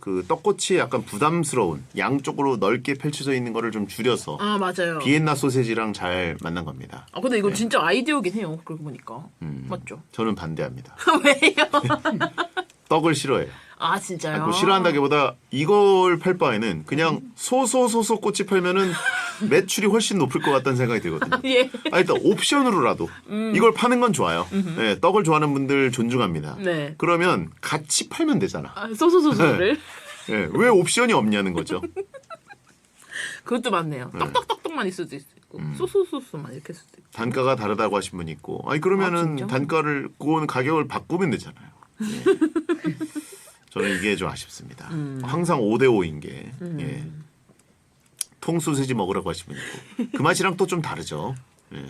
그 떡꼬치에 약간 부담스러운 양쪽으로 넓게 펼쳐져 있는 거를 좀 줄여서 아 맞아요. 비엔나 소세지랑 잘 만난 겁니다. 아 근데 이거 진짜 아이디어긴 해요. 그러고 보니까 맞죠. 저는 반대합니다. 왜요? 떡을 싫어해요. 아 진짜요? 뭐 싫어한다기보다 이걸 팔 바에는 그냥 소소소소 꼬치 팔면은 매출이 훨씬 높을 것 같다는 생각이 들거든요. 예. 아, 일단 옵션으로라도 이걸 파는 건 좋아요. 네, 떡을 좋아하는 분들 존중합니다. 네. 그러면 같이 팔면 되잖아. 아, 소소소소를. 네, 왜 옵션이 없냐는 거죠. 그것도 맞네요. 떡떡떡떡만 있을 수도 있고 소소소소만 이렇게 쓸 수도 있고. 단가가 다르다고 하신 분이 있고, 아니 그러면은 진짜? 단가를 그거는 가격을 바꾸면 되잖아요. 예. 저는 이게 좀 아쉽습니다. 항상 5대5인 게 예. 통소세지 먹으라고 하신 분이 있고 그 맛이랑 또 좀 다르죠. 예.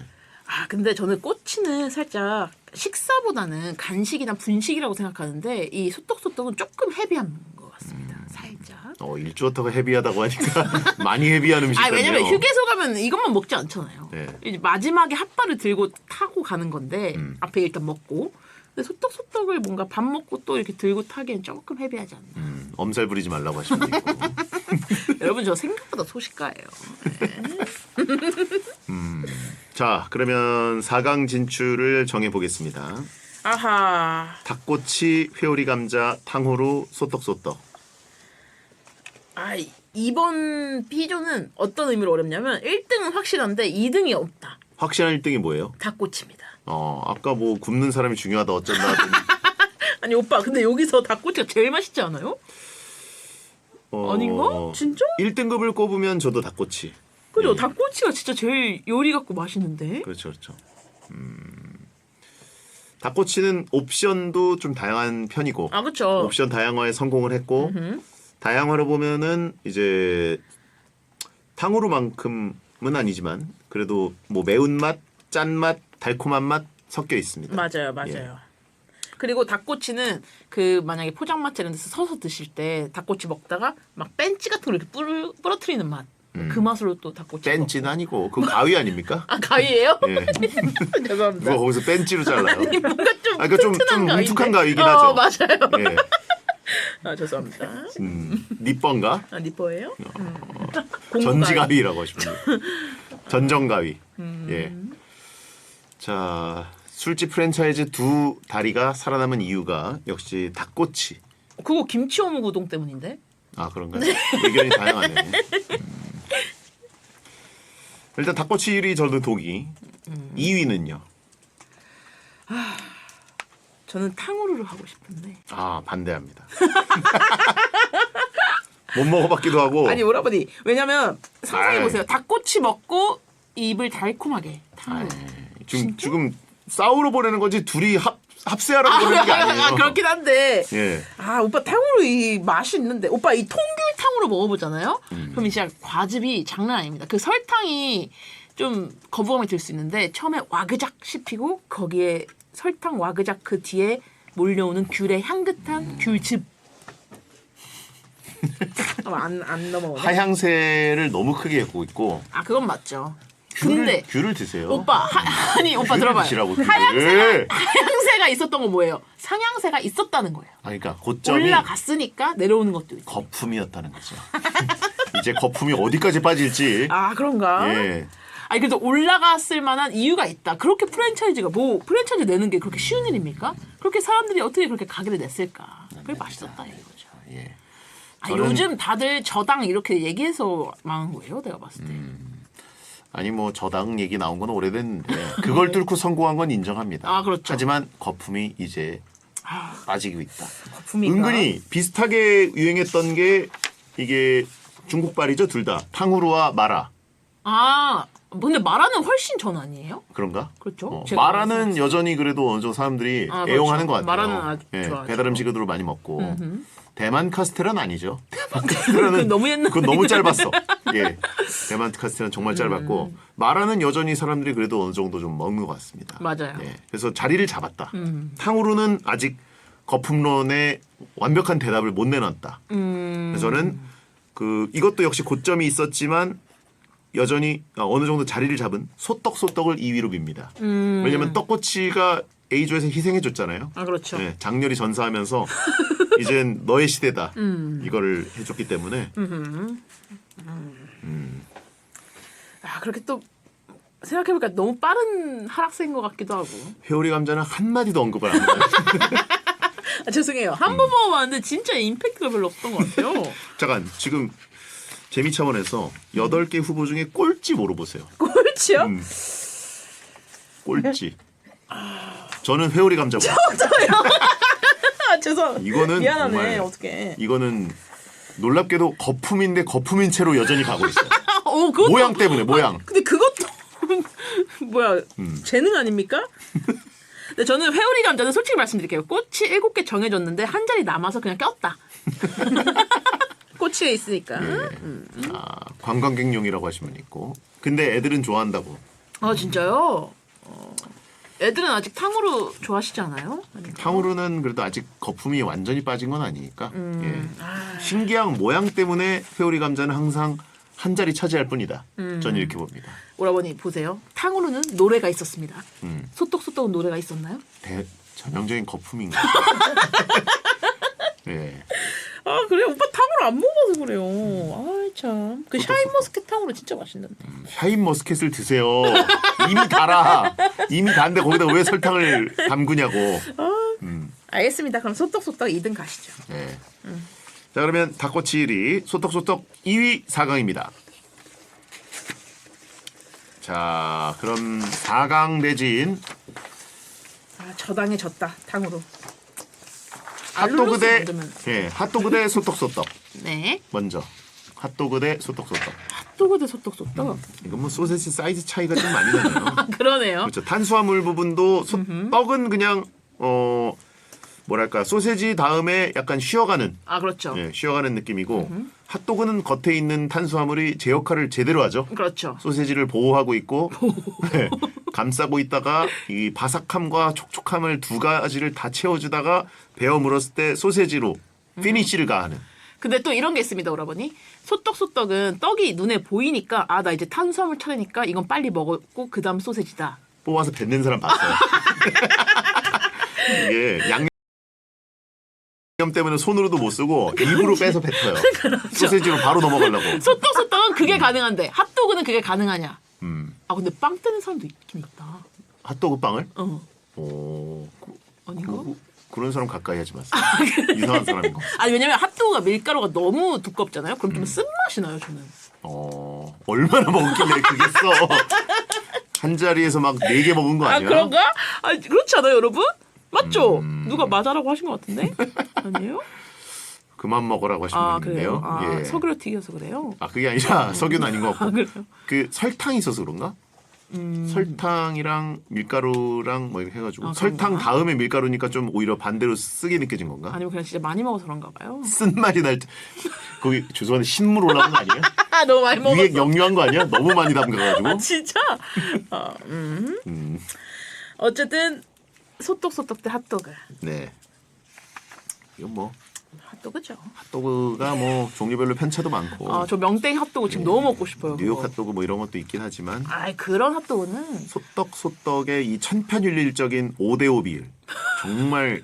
아 근데 저는 꼬치는 살짝 식사보다는 간식이나 분식이라고 생각하는데 이 소떡소떡은 조금 헤비한 것 같습니다. 살짝. 일주어터가 헤비하다고 하니까 많이 헤비한 음식 아 같네요. 왜냐면 휴게소 가면 이것만 먹지 않잖아요. 네. 이제 마지막에 핫바를 들고 타고 가는 건데 앞에 일단 먹고. 근데 소떡소떡을 뭔가 밥 먹고 또 이렇게 들고 타기엔 조금 헤비하지 않나. 엄살 부리지 말라고 하신 분 있고. 여러분 저 생각보다 소식가예요. 자, 그러면 4강 진출을 정해 보겠습니다. 아하. 닭꼬치, 회오리 감자, 탕후루, 소떡소떡. 아 이번 B조는 어떤 의미로 어렵냐면 1등은 확실한데 2등이 없다. 확실한 1등이 뭐예요? 닭꼬치입니다. 아까 뭐 굽는 사람이 중요하다 어쩐다 하더니 아니 오빠 근데 여기서 닭꼬치가 제일 맛있지 않아요? 아닌가? 진짜? 1등급을 꼽으면 저도 닭꼬치. 그죠? 예. 닭꼬치가 진짜 제일 요리 같고 맛있는데. 그렇죠. 닭꼬치는 옵션도 좀 다양한 편이고 아 그렇죠. 옵션 다양화에 성공을 했고 다양화로 보면은 이제 탕후루만큼은 아니지만 그래도 뭐 매운맛, 짠맛, 달콤한 맛 섞여 있습니다. 맞아요. 예. 그리고 닭꼬치는 그 만약에 포장마차 이런 데서 서서 드실 때 닭꼬치 먹다가 막 벤치 같은 걸 이렇게 부러뜨리는 맛. 그 맛으로 또 닭꼬치. 벤치는 아니고 그거 가위 아닙니까? 아 가위예요? 예. 죄송합니다. 누가 거기서 벤치로 잘라요? 아니 뭔가 좀 그러니까 좀 튼튼한 가위인데. 뭉툭한 가위긴 하죠. 맞아요. 예. 아 죄송합니다. 니뻔가? 아 니퍼예요? 전지가위라고 하시면 돼요. 전정가위. 예. 자, 술집 프랜차이즈 두 다리가 살아남은 이유가 역시 닭꼬치. 그거 김치 어묵 우동 때문인데? 아, 그런가요? 의견이 다양하네. 일단 닭꼬치 1위 저도 독이. 2위는요? 저는 탕후루를 하고 싶은데. 아, 반대합니다. 못 먹어봤기도 하고. 아니 오라버니 왜냐면 상상해 아이. 보세요. 닭꼬치 먹고 입을 달콤하게 탕후루. 지금 싸우러 보내는 건지 둘이 합세하라고 보내는 게 아니에요. 아, 그렇긴 한데. 예. 아 오빠 탕후루 이 맛이 있는데 오빠 이 통귤 탕후루 먹어보잖아요. 그럼 진짜 과즙이 장난 아닙니다. 그 설탕이 좀 거부감이 들 수 있는데 처음에 와그작 씹히고 거기에 설탕 와그작 그 뒤에 몰려오는 귤의 향긋한 귤즙. 안 넘어오네. 하향세를 너무 크게 갖고 있고 아 그건 맞죠. 근데 귤을 드세요. 오빠 아니 오빠 들어봐요. 드시라고, 하향세가 있었던 건 뭐예요? 상향세가 있었다는 거예요. 그러니까 고점이 올라갔으니까 내려오는 것도 있고. 거품이었다는 거죠. 이제 거품이 어디까지 빠질지. 아 그런가? 예. 아니 그래도 올라갔을 만한 이유가 있다. 그렇게 프랜차이즈가 뭐 프랜차이즈 내는 게 그렇게 쉬운 일입니까? 그렇게 사람들이 어떻게 그렇게 가게를 냈을까? 그게 맛있었다 이거죠. 예. 아, 저는- 요즘 다들 저당 이렇게 얘기해서 망한 거예요. 내가 봤을 때. 아니 뭐 저당 얘기 나온 건 오래됐는데 그걸 뚫고 성공한 건 인정합니다. 아, 그렇죠. 하지만 거품이 이제 빠지고 있다. 거품이가. 은근히 비슷하게 유행했던 게 이게 중국발이죠, 둘 다. 탕후루와 마라. 아 근데 마라는 훨씬 전 아니에요? 그런가? 그렇죠. 제가 마라는 여전히 그래도 어느 정도 사람들이 아, 애용하는 그렇죠. 것 같아요. 마라는 아주 예, 좋아하죠. 배달 음식으로 많이 먹고. 대만 카스텔은 아니죠. 대만 카스텔은 그건 너무 옛날 그건 너무 짧았어. 예, 대만 카스텔은 정말 짧았고 마라는 여전히 사람들이 그래도 어느 정도 좀 먹는 것 같습니다. 맞아요. 예, 그래서 자리를 잡았다. 탕후루는 아직 거품론에 완벽한 대답을 못 내놨다. 그래서 저는 그 이것도 역시 고점이 있었지만 여전히 어느 정도 자리를 잡은 소떡소떡을 2위로 빕니다. 왜냐면 떡꼬치가 A조에서 희생해줬잖아요. 아 그렇죠. 네, 장렬히 전사하면서 이젠 너의 시대다 이거를 해줬기 때문에 아 그렇게 또 생각해보니까 너무 빠른 하락세인 것 같기도 하고. 회오리 감자는 한 마디도 언급을 안 해요. 아, 죄송해요. 한 번 먹어봤는데 진짜 임팩트가 별로 없던 것 같아요. 잠깐 지금 재미 차원에서 8개 후보 중에 꼴찌 물어보세요. 꼴찌요? 꼴찌. 저는 회오리 감자 고 아 죄송. 이거는 미안하네. 정말 어떡해. 이거는 놀랍게도 거품인데 거품인 채로 여전히 가고 있어요. 그것도, 모양 때문에 모양. 근데 그것도 뭐야 재능 아닙니까? 근데 저는 회오리 감자는 솔직히 말씀드릴게요. 꽃이 7개 정해졌는데 한 자리 남아서 그냥 꼈다. 꼬치에 있으니까. 관광객용이라고 하시면 있고. 근데 애들은 좋아한다고. 아 진짜요? 애들은 아직 탕후루 좋아하시지 않아요? 탕후루는 그래도 아직 거품이 완전히 빠진 건 아니니까. 예. 신기한 모양 때문에 회오리 감자는 항상 한 자리 차지할 뿐이다. 저는 이렇게 봅니다. 오라버니 보세요. 탕후루는 노래가 있었습니다. 음. 소떡소떡은 노래가 있었나요? 전형적인 거품인가. 예. 아 그래 오빠 탕후루 안 먹어서 그래요. 아 참. 그 샤인머스켓 탕후루 진짜 맛있는데. 샤인머스켓을 드세요. 이미 달아. 이미 단데 거기다 왜 설탕을 담그냐고. 알겠습니다. 그럼 소떡소떡 2등 가시죠. 예. 자 그러면 닭꼬치 1위, 소떡소떡 2위 4강입니다. 자 그럼 4강 내진 아 저당에 졌다 탕후루. 핫도그 대 만들면. 핫도그 대 소떡소떡. 네. 먼저 핫도그 대 소떡소떡. 핫도그 대 소떡소떡. 이건 뭐 소세지 사이즈 차이가 좀 많이 나네요. 그러네요. 그렇죠. 탄수화물 부분도 떡은 그냥 뭐랄까 소세지 다음에 약간 쉬어가는 아 그렇죠. 예, 쉬어가는 느낌이고 핫도그는 겉에 있는 탄수화물이 제 역할을 제대로 하죠. 그렇죠. 소세지를 보호하고 있고 네, 감싸고 있다가 이 바삭함과 촉촉함을 두 가지를 다 채워주다가 베어 물었을 때 소세지로 피니쉬를 가하는. 근데 또 이런 게 있습니다, 오라버니. 소떡소떡은 떡이 눈에 보이니까 아 나 이제 탄수화물 차례니까 이건 빨리 먹었고 그 다음 소세지다. 뽑아서 뱉는 사람 봤어요. 이게 양념 때문에 손으로도 못 쓰고 입으로 빼서 뱉어요. 소세지로 바로 넘어가려고. 소떡소떡은 그게 가능한데 핫도그는 그게 가능하냐? 음. 아 근데 빵 뜨는 사람도 있긴 있다. 핫도그 빵을? 어. 아닌가? 그런 사람 가까이 하지 마세요. 이상한 사람인 거. 아니 왜냐면 핫도그가 밀가루가 너무 두껍잖아요. 그럼 좀 쓴맛이 나요 저는. 얼마나 먹었길래 그게 써. 한 자리에서 막 4개 먹은 거 아 아니야? 그런가? 아 그렇지 않아요 여러분? 맞죠? 누가 맞아라고 하신 것 같은데? 아니에요? 그만 먹으라고 하신 아 분인데요. 그래요? 아 예. 석유로 튀겨서 그래요? 아 그게 아니라 석유는 아닌 것 같고 아 그래요? 그 설탕이 있어서 그런가? 설탕이랑 밀가루랑 뭐 이렇게 해가지고 아, 설탕 그런가? 다음에 밀가루니까 좀 오히려 반대로 쓰게 느껴진 건가? 아니면 그냥 진짜 많이 먹어서 그런가 봐요. 쓴맛이 날 때. 거기 죄송한데 신물 올라온 거 아니에요? 너무 많이 먹었어. 위에 역류한 거 아니야? 너무 많이 담가가지고. 진짜? 어쨌든 소떡소떡 대 핫도그. 네. 이건 뭐 핫도그죠. 핫도그가 뭐 종류별로 편차도 많고 저 명땡 핫도그 지금 너무 먹고 싶어요. 뉴욕 그거. 핫도그 뭐 이런 것도 있긴 하지만 아이 그런 핫도그는 소떡의 이 천편일률적인 5대5 비율 정말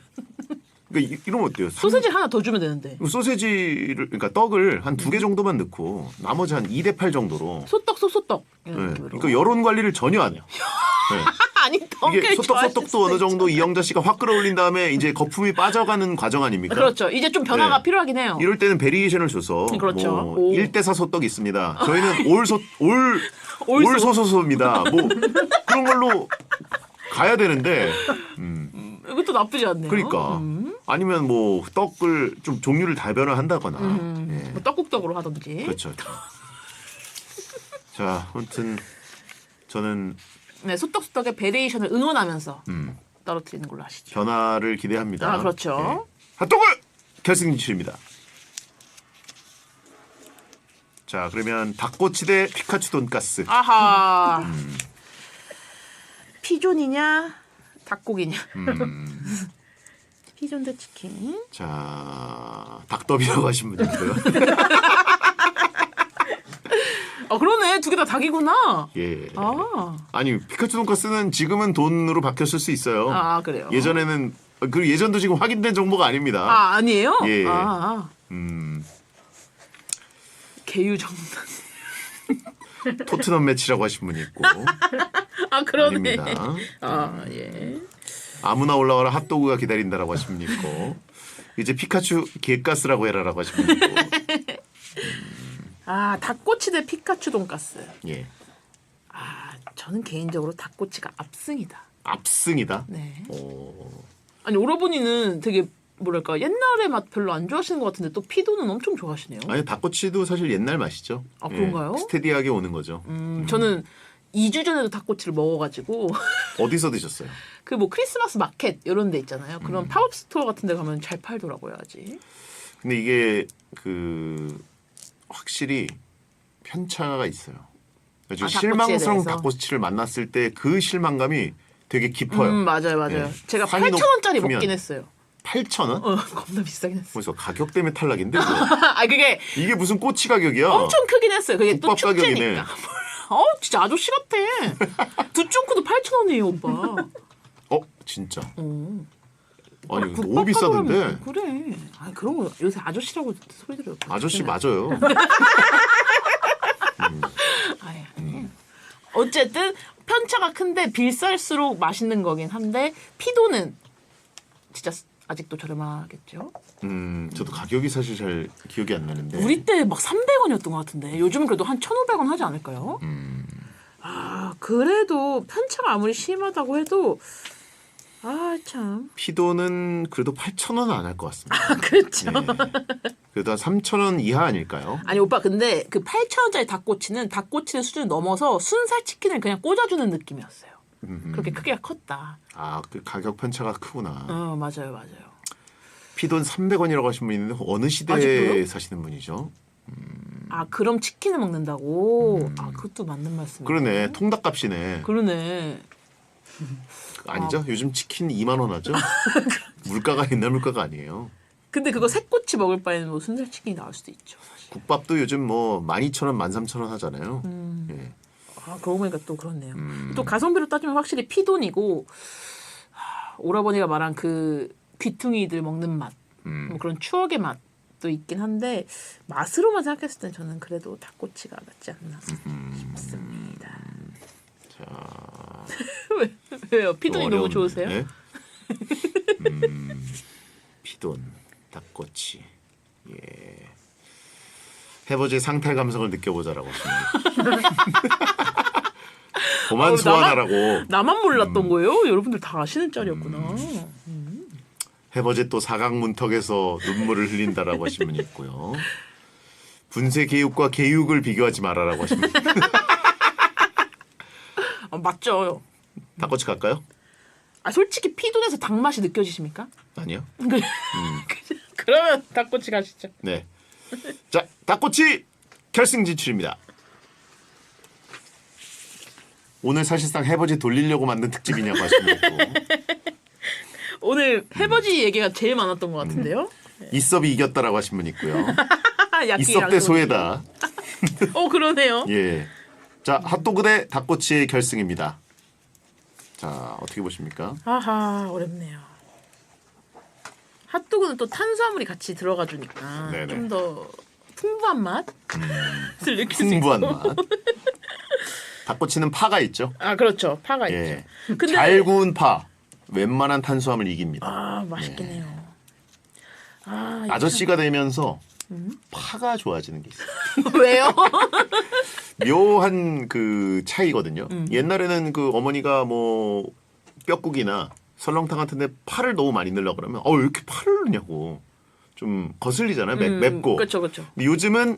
그러니까 이러면 어때요? 소세지 하나 더 주면 되는데. 소세지를 그러니까 떡을 한 2개 정도만 넣고 나머지 한 2대8 정도로 소떡 소떡. 네. 그러니까 여론 관리를 전혀 안 해요. 네. 아니 떡을 이게 소떡도 좋아하실 어느 수도 정도 있죠. 이영자 씨가 확 끌어올린 다음에 이제 거품이 빠져가는 과정 아닙니까? 그렇죠. 이제 좀 변화가 네. 필요하긴 해요. 이럴 때는 베리에이션을 줘서 그렇죠. 뭐 오. 1대4 소떡이 있습니다. 저희는 올소. 올소소소입니다. 뭐 그런 걸로 가야 되는데 이것도 나쁘지 않네요. 그러니까 아니면 뭐 떡을 좀 종류를 다변화한다거나 예. 뭐 떡국떡으로 하든지. 그렇죠. 자, 아무튼 저는 네, 소떡소떡의 베리에이션을 응원하면서 떨어뜨리는 걸로 하시죠. 변화를 기대합니다. 아, 그렇죠. 예. 핫도그 결승 진출입니다. 자, 그러면 닭꼬치 대 피카츄 돈가스. 아하. 피존이냐 닭고기냐. 피존 대 치킨. 자, 닭더비라고 하신 분 있고요. 그러네. 두 개 다 닭이구나. 예. 아. 아니, 피카츄 돈가스는 지금은 돈으로 바뀌었을 수 있어요. 그래요. 예전에는 그리고 예전도 지금 확인된 정보가 아닙니다. 아니에요? 예. 개유정단. 토트넘 매치라고 하신 분이 있고 그러네. 아닙니다. 예. 아무나 올라와라 핫도그가 기다린다라고 하신 분 있고 이제 피카츄 개가스라고 해라라고 하신 분 있고 닭꼬치 대 피카츄 돈가스. 예. 저는 개인적으로 닭꼬치가 압승이다. 압승이다. 네. 오. 아니 오라버니는 되게 뭐랄까 옛날의 맛 별로 안 좋아하시는 것 같은데 또 피도는 엄청 좋아하시네요. 아니 닭꼬치도 사실 옛날 맛이죠. 그런가요? 예, 스테디하게 오는 거죠. 저는 2주 전에도 닭꼬치를 먹어가지고 어디서 드셨어요? 그 뭐 크리스마스 마켓 이런 데 있잖아요. 그런 팝업 스토어 같은 데 가면 잘 팔더라고요 아직. 근데 이게 확실히 편차가 있어요. 그래서 닭꼬치에 실망스러운 대해서? 닭꼬치를 만났을 때 그 실망감이 되게 깊어요. 맞아요. 예. 제가 산이 8,000원짜리 높으면 먹긴 했어요. 8,000원? 겁나 비싸긴 했어. 그래서 가격 때문에 탈락인데 그거. 그게 이게 무슨 꼬치 가격이야? 엄청 크긴 했어요. 그게 또 국밥 가격이네. 축제니까. 진짜 아저씨 같아. 두쫑크도 8,000원이에요, 오빠. 진짜. 어. 아니 국밥 너무 비싸던데. 가격이라면 그래. 그런 거 요새 아저씨라고 소리 들어요. 아저씨 맞아요. 아니. 어쨌든 편차가 큰데 비쌀수록 맛있는 거긴 한데 피도는 진짜 아직도 저렴하겠죠. 저도 가격이 사실 잘 기억이 안 나는데. 우리 때 막 300원이었던 것 같은데 요즘은 그래도 한 1,500원 하지 않을까요? 그래도 편차가 아무리 심하다고 해도 참. 피도는 그래도 8,000원은 안 할 것 같습니다. 그렇죠. 네. 그래도 한 3,000원 이하 아닐까요? 아니 오빠 근데 그 8,000원짜리 닭꼬치의 수준을 넘어서 순살 치킨을 그냥 꽂아주는 느낌이었어요. 그렇게 크기가 컸다. 그 가격 편차가 크구나. 맞아요. 피돈 300원이라고 하신 분이 있는데 어느 시대에 아직도요? 사시는 분이죠? 그럼 치킨을 먹는다고? 그것도 맞는 말씀이에요. 그러네. 통닭값이네. 그러네. 아니죠? 요즘 치킨 2만 원 하죠? 물가가 옛날 물가가 아니에요. 근데 그거 새꼬치 먹을 바에는 뭐 순살 치킨이 나올 수도 있죠. 사실. 국밥도 요즘 뭐 12,000원, 13,000원 하잖아요. 예. 그러고 보니까 또 그렇네요. 또 가성비로 따지면 확실히 피돈이고 오라버니가 말한 그 귀퉁이들 먹는 맛, 뭐 그런 추억의 맛도 있긴 한데 맛으로만 생각했을 땐 저는 그래도 닭꼬치가 낫지 않나 싶습니다. 자, 왜요? 피돈이 너무 어려운, 좋으세요? 예? 피돈, 닭꼬치. 예. 해버제 상탈 감성을 느껴보자라고 하십니다. 그만 소환하라고. 나만 몰랐던 거예요? 여러분들 다 아시는 짤이었구나. 해버제 또 사각문턱에서 눈물을 흘린다라고 하신 분이 있고요. 분쇄 개육과 개육을 비교하지 말아라고 하신 분이 맞죠. 닭꼬치 갈까요? 아 솔직히 피돈에서 닭 맛이 느껴지십니까? 아니요. 그러면 닭꼬치 가시죠. 네. 자, 닭꼬치 결승 진출입니다. 오늘 사실상 해버지 돌리려고 만든 특집이냐고 하시는 거고. 오늘 해버지 얘기가 제일 많았던 것 같은데요. 이섭이 이겼다라고 하신 분 있고요. 야끼랑 이섭 대 소혜다. 그러네요. 예. 자, 핫도그 대 닭꼬치의 결승입니다. 자, 어떻게 보십니까? 아하 어렵네요. 핫도그는 또 탄수화물이 같이 들어가 주니까 네네. 좀 더 풍부한 맛을 느낄 수 풍부한 있고. 맛. 닭꼬치는 파가 있죠. 아 그렇죠. 파가 예. 있죠. 근데 잘 구운 파. 웬만한 탄수화물 이깁니다. 아 맛있긴 해요. 아 이거 아저씨가 되면서 파가 좋아지는 게 있어요. 참- 왜요? 묘한 그 차이거든요. 옛날에는 그 어머니가 뭐 뼈국이나 설렁탕 같은데 파를 너무 많이 넣으려고 그러면 왜 이렇게 파를 넣냐고 좀 거슬리잖아요. 맵고. 그렇죠, 그렇죠. 근데 요즘은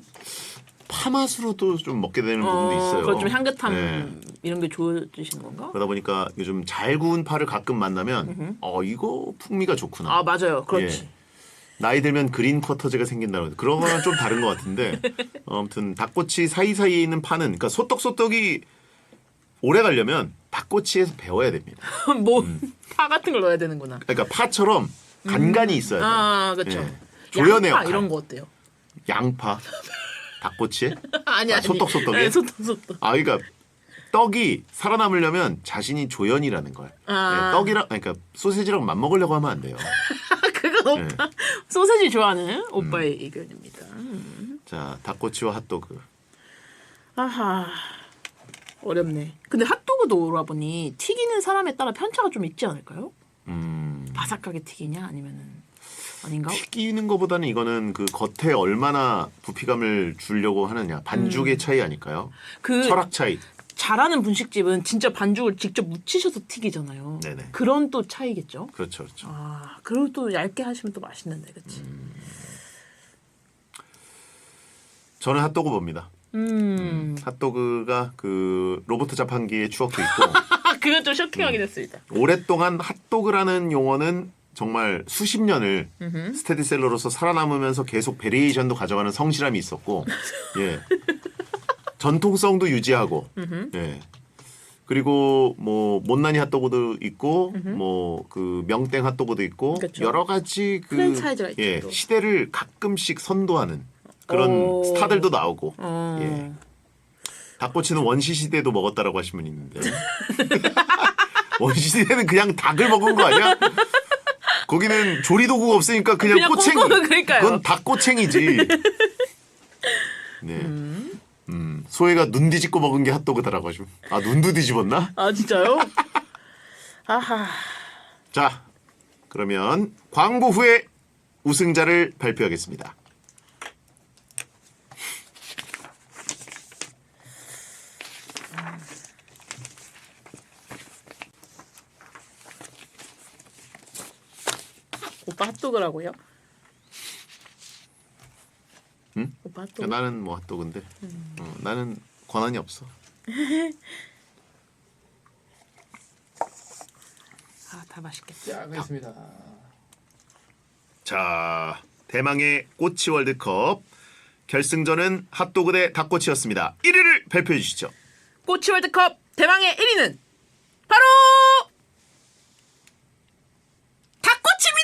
파 맛으로도 좀 먹게 되는 부분도 있어요. 그럼 좀 향긋함 네. 이런 게 좋아지시는 건가? 그러다 보니까 요즘 잘 구운 파를 가끔 만나면 이거 풍미가 좋구나. 아 맞아요. 그렇지. 예. 나이 들면 그린 쿼터제가 생긴다는 그런 거랑 좀 다른 것 같은데 아무튼 닭꼬치 사이사이에 있는 파는 그러니까 소떡소떡이 오래 가려면 닭꼬치에서 배워야 됩니다. 뭐 파 같은 걸 넣어야 되는구나. 그러니까 파처럼 간간이 있어야 돼요. 아 그렇죠. 예. 조연의 양파 역할. 이런 거 어때요? 양파 닭꼬치에 아니 소떡소떡에? 네, 소떡소떡. 그러니까 떡이 살아남으려면 자신이 조연이라는 걸. 아. 네, 떡이랑 그러니까 소세지랑 맞먹으려고 하면 안 돼요. 그건 오빠 소세지 좋아하는 오빠의 의견입니다. 자, 닭꼬치와 핫도그. 아하 어렵네. 근데 핫도그도 오라버니 튀기는 사람에 따라 편차가 좀 있지 않을까요? 바삭하게 튀기냐 아니면은 아닌가? 튀기는 것보다는 이거는 그 겉에 얼마나 부피감을 주려고 하느냐 반죽의 차이 아닐까요? 그 철학 차이. 잘하는 분식집은 진짜 반죽을 직접 묻히셔서 튀기잖아요. 네네. 그런 또 차이겠죠. 그렇죠, 그렇죠. 아 그리고 또 얇게 하시면 또 맛있는데, 그렇지? 저는 핫도그 봅니다. 핫도그가 그 로봇 자판기의 추억도 있고 그건 좀 쇼킹하긴 했습니다. 오랫동안 핫도그라는 용어는 정말 수십 년을 스테디셀러로서 살아남으면서 계속 베리에이션도 가져가는 성실함이 있었고, 예, 전통성도 유지하고, 예. 그리고 뭐 못난이 핫도그도 있고, 뭐 그 명땡 핫도그도 있고, 그쵸. 여러 가지 그 프랜차이즈가 있죠, 예, 또. 시대를 가끔씩 선도하는 그런 오. 스타들도 나오고, 어. 예. 닭꼬치는 원시 시대도 먹었다라고 하신 분 있는데 원시 시대는 그냥 닭을 먹은 거 아니야? 거기는 조리 도구가 없으니까 그냥 꼬챙이. 그러니까요. 그건 닭꼬챙이지. 네. 소혜가 눈 뒤집고 먹은 게 핫도그다라고 하시면 눈도 뒤집었나? 아 진짜요? 아하. 자, 그러면 광고 후에 우승자를 발표하겠습니다. 오빠 핫도그라고요? 응? 오빠 핫도그? 나는 뭐 핫도그인데 나는 권한이 없어. 다 맛있겠다. 자, 가겠습니다. 자, 대망의 꼬치 월드컵 결승전은 핫도그 대 닭꼬치였습니다. 1위를 발표해 주시죠. 꼬치 월드컵 대망의 1위는 바로 닭꼬치입니다.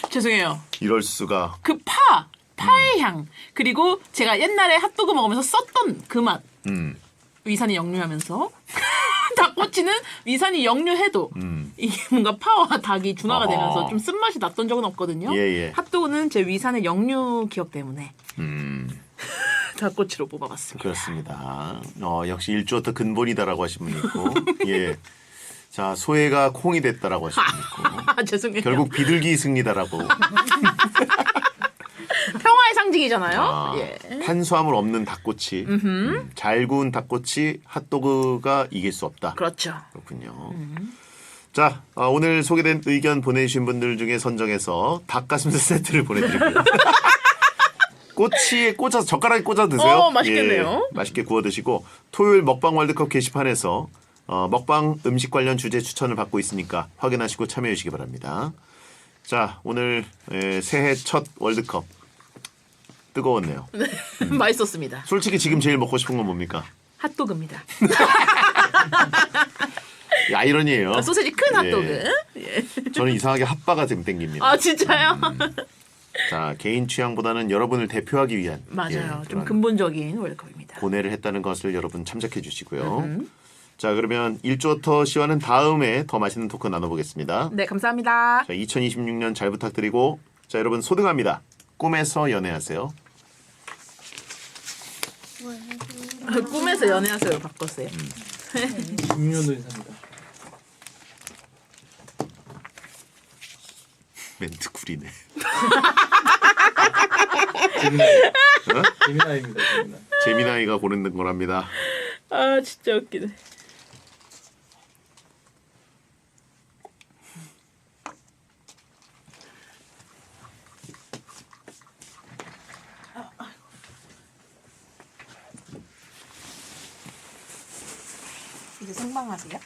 죄송해요. 이럴 수가. 그 파의 향, 그리고 제가 옛날에 핫도그 먹으면서 썼던 그 맛, 위산이 역류하면서 닭꼬치는 위산이 역류해도 이게 뭔가 파와 닭이 중화가 어허. 되면서 좀 쓴맛이 났던 적은 없거든요. 예. 핫도그는 제 위산의 역류 기억 때문에 닭꼬치로 뽑아봤습니다. 그렇습니다. 역시 일주어터 근본이다라고 하신 분이 있고, 예. 자, 소혜가 콩이 됐다라고 하신 분이 있고, 아, 죄송해요. 결국 비둘기 승리다라고. 평화의 상징이잖아요. 예. 탄수화물 없는 닭꼬치, 잘 구운 닭꼬치, 핫도그가 이길 수 없다. 그렇죠. 그렇군요. 자, 오늘 소개된 의견 보내주신 분들 중에 선정해서 닭가슴살 세트를 보내드리고요. 꼬치에 꽂아서 젓가락에 꽂아 드세요. 맛있겠네요. 예, 맛있게 구워 드시고 토요일 먹방 월드컵 게시판에서 먹방 음식 관련 주제 추천을 받고 있으니까 확인하시고 참여해 주시기 바랍니다. 자, 오늘 새해 첫 월드컵 뜨거웠네요. 맛있었습니다. 솔직히 지금 제일 먹고 싶은 건 뭡니까? 핫도그입니다. 아이러니예요. 소세지 큰 핫도그. 예. 저는 이상하게 핫바가 지금 땡깁니다. 아 진짜요? 자, 개인 취향보다는 여러분을 대표하기 위한 맞아요. 좀 그런 근본적인 월드컵입니다. 고뇌를 했다는 것을 여러분 참작해 주시고요. 자, 그러면 일조터 씨와는 다음에 더 맛있는 토크 나눠보겠습니다. 네, 감사합니다. 자, 2026년 잘 부탁드리고, 자, 여러분 소등합니다. 꿈에서 연애하세요. 꿈에서 연애하세요 바꿨어요. 6년도 인사입니다. 멘트 구리네. 재미나입니다. 재미나. 재미나이가 고르는 거랍니다. 아 진짜 웃기네. 이제 생방하세요?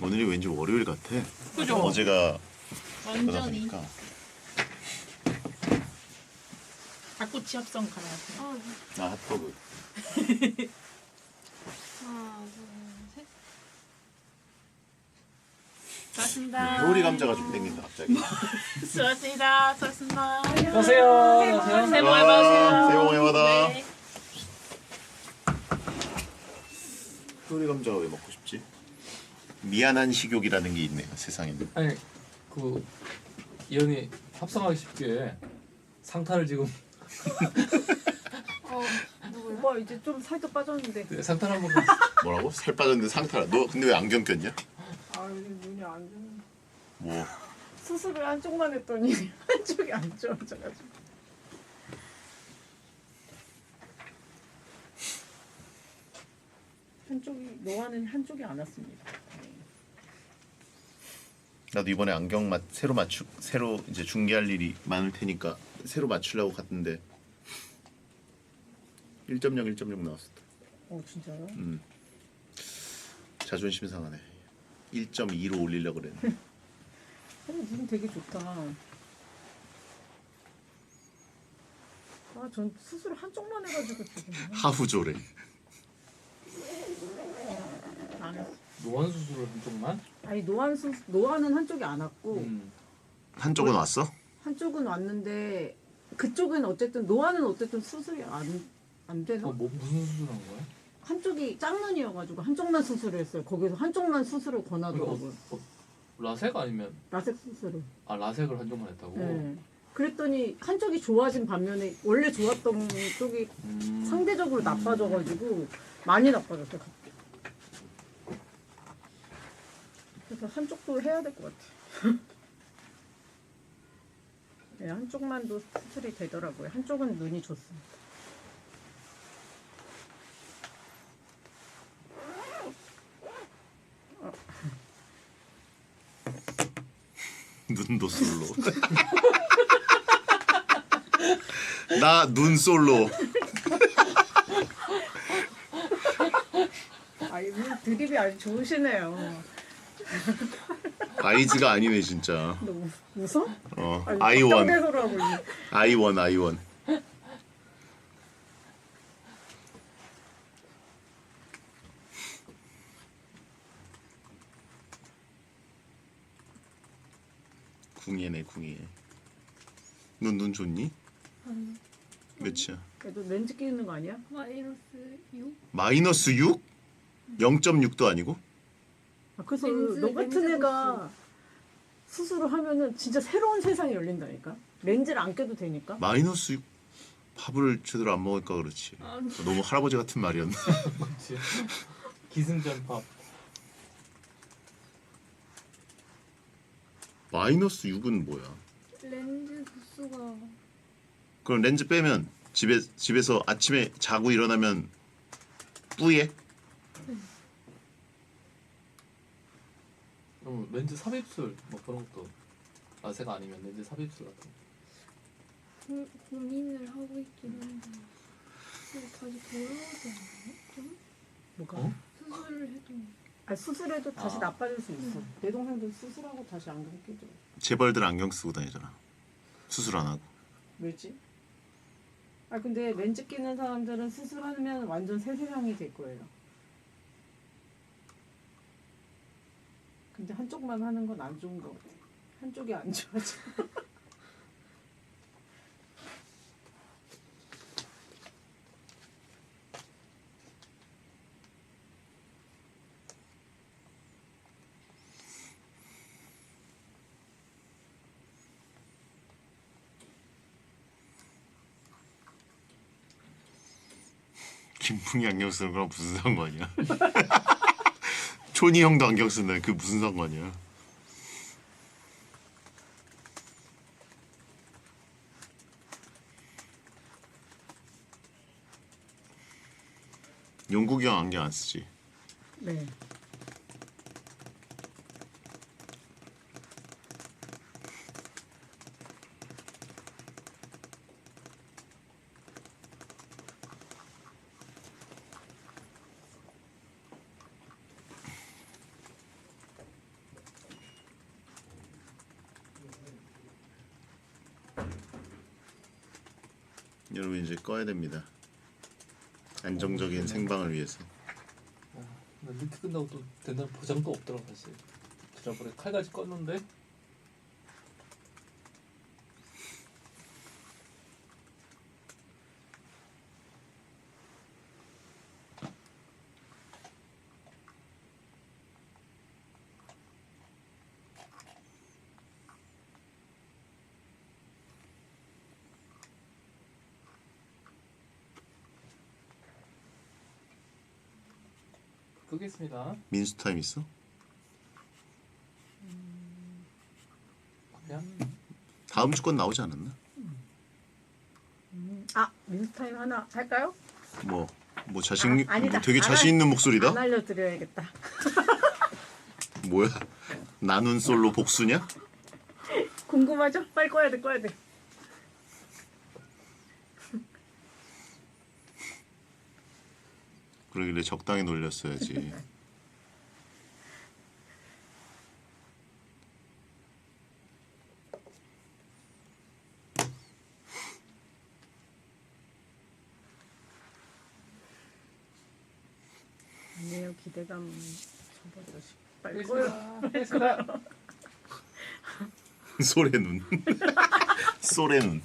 오늘이 왠지 월요일 같아. 그죠? 어제가 완전히 그러니까 닭꼬치 합성 가능하세요? 나 핫도그. 하나, 둘, 셋. 수고하셨습니다. 요리 감자가 좀 땡긴다 갑자기. 수고하셨습니다. 수고하셨습니다. 안녕하세요. 안녕하세요. 새해 복 많이 받으세요. 새해 복 많이 받아. 네. 요리 감자가 왜 먹고 싶지? 미안한 식욕이라는 게 있네요 세상에는. 아니 그 이현이 합성하기 쉽게 상타를 지금 오빠 뭐, 이제 좀 살도 빠졌는데. 상타를 한번 뭐라고? 살 빠졌는데 상타라. 너 근데 왜 안경 꼈냐? 아 눈이 안 좋네. 뭐 수술을 한쪽만 했더니 한쪽이 안 좋아져가지고. 한쪽이 노화는 한쪽이 안 왔습니다. 나도 이번에 안경 새로 이제 중개할 일이 많을 테니까 새로 맞추려고 갔는데 1.0 나왔어. 진짜요? 자존심 상하네. 1.2로 올리려고 그랬는데. 눈 되게 좋다. 전 수술 한쪽만 해가지고 지금 하후조래. 안 했어. 노안 수술을 한쪽만. 아니 노화는 한쪽이 안 왔고 한쪽은 왔어? 한쪽은 왔는데 그쪽은 어쨌든 노화는 어쨌든 수술이 안 돼서 뭐 무슨 수술한 거야? 한쪽이 짝눈이어가지고 한쪽만 수술을 했어요. 거기서 한쪽만 수술을 권하더라고요. 라섹 아니면 라섹 수술을. 라섹을 한쪽만 했다고? 네. 그랬더니 한쪽이 좋아진 반면에 원래 좋았던 쪽이 상대적으로 나빠져가지고 많이 나빠졌어요. 그래서 한쪽도 해야 될 것 같아요. 네, 한쪽만도 수술이 되더라고요. 한쪽은 눈이 좋습니다. 눈도 솔로. 나 눈 솔로. 드립이 아주 좋으시네요. 아이즈가 아니네 진짜. 너 웃어? 아이원. 대소로 하고 있네. 아이원. 궁예네 궁예. 눈 좋니? 몇이야? 그래도 렌즈 끼는 거 아니야? 마이너스 6. 마이너스 6? 0.6도 아니고? 그래서 렌즈, 너 같은 렌즈 애가 수술을 하면은 진짜 새로운 세상이 열린다니까. 렌즈를 안 껴도 되니까. 마이너스 6? 밥을 제대로 안 먹으니까 그렇지. 너무 할아버지 같은 말이었나? 그렇지. 기승전팝. 마이너스 6은 뭐야? 렌즈 도수가 그럼 렌즈 빼면 집에서 아침에 자고 일어나면 뿌예? 그럼 렌즈 삽입술 뭐 그런 것도 라섹 아니면 렌즈 삽입술 같은 거. 고민을 하고 있긴 한데 이거 다시 돌아오지 않나요? 좀? 뭐가? 어? 수술을 해도 아, 수술해도 다시 아. 나빠질 수 있어. 내 동생도 수술하고 다시 안경 끼죠. 재벌들 안경 쓰고 다니잖아. 수술 안 하고. 왜지? 아 근데 렌즈 끼는 사람들은 수술하면 완전 새 세상이 될 거예요. 근데 한쪽만 하는 건 안 좋은 거 같아. 한쪽이 안 좋아져. 김풍이 안경 쓰는 거랑 무슨 상관이야? 촌이 형도 안경 쓰는데 그 무슨 상관이야? 영국이 형 안경 안 쓰지? 네. 여러분 이제 꺼야 됩니다. 안정적인 생방을 위해서. 근데 리트 끝나고 또 된다는 보장도 없더라고 사실. 지난번에 칼까지 껐는데 끄겠습니다. 민수 타임 있어? 그냥 다음 주 건 나오지 않았나? 아 민스타임 하나 할까요? 뭐 자신 아니다. 뭐 되게 안 자신 있는 목소리다. 안 알려드려야겠다. 뭐야? 나눈 솔로 복수냐? 궁금하죠? 빨리 꺼야 돼, 꺼야 돼. 그러길래 적당히 놀렸어야지. 아니에요, 기대감 접어들었어. 빨리 꺼요. 끄겠습니다. 소래 눈. 소래 눈.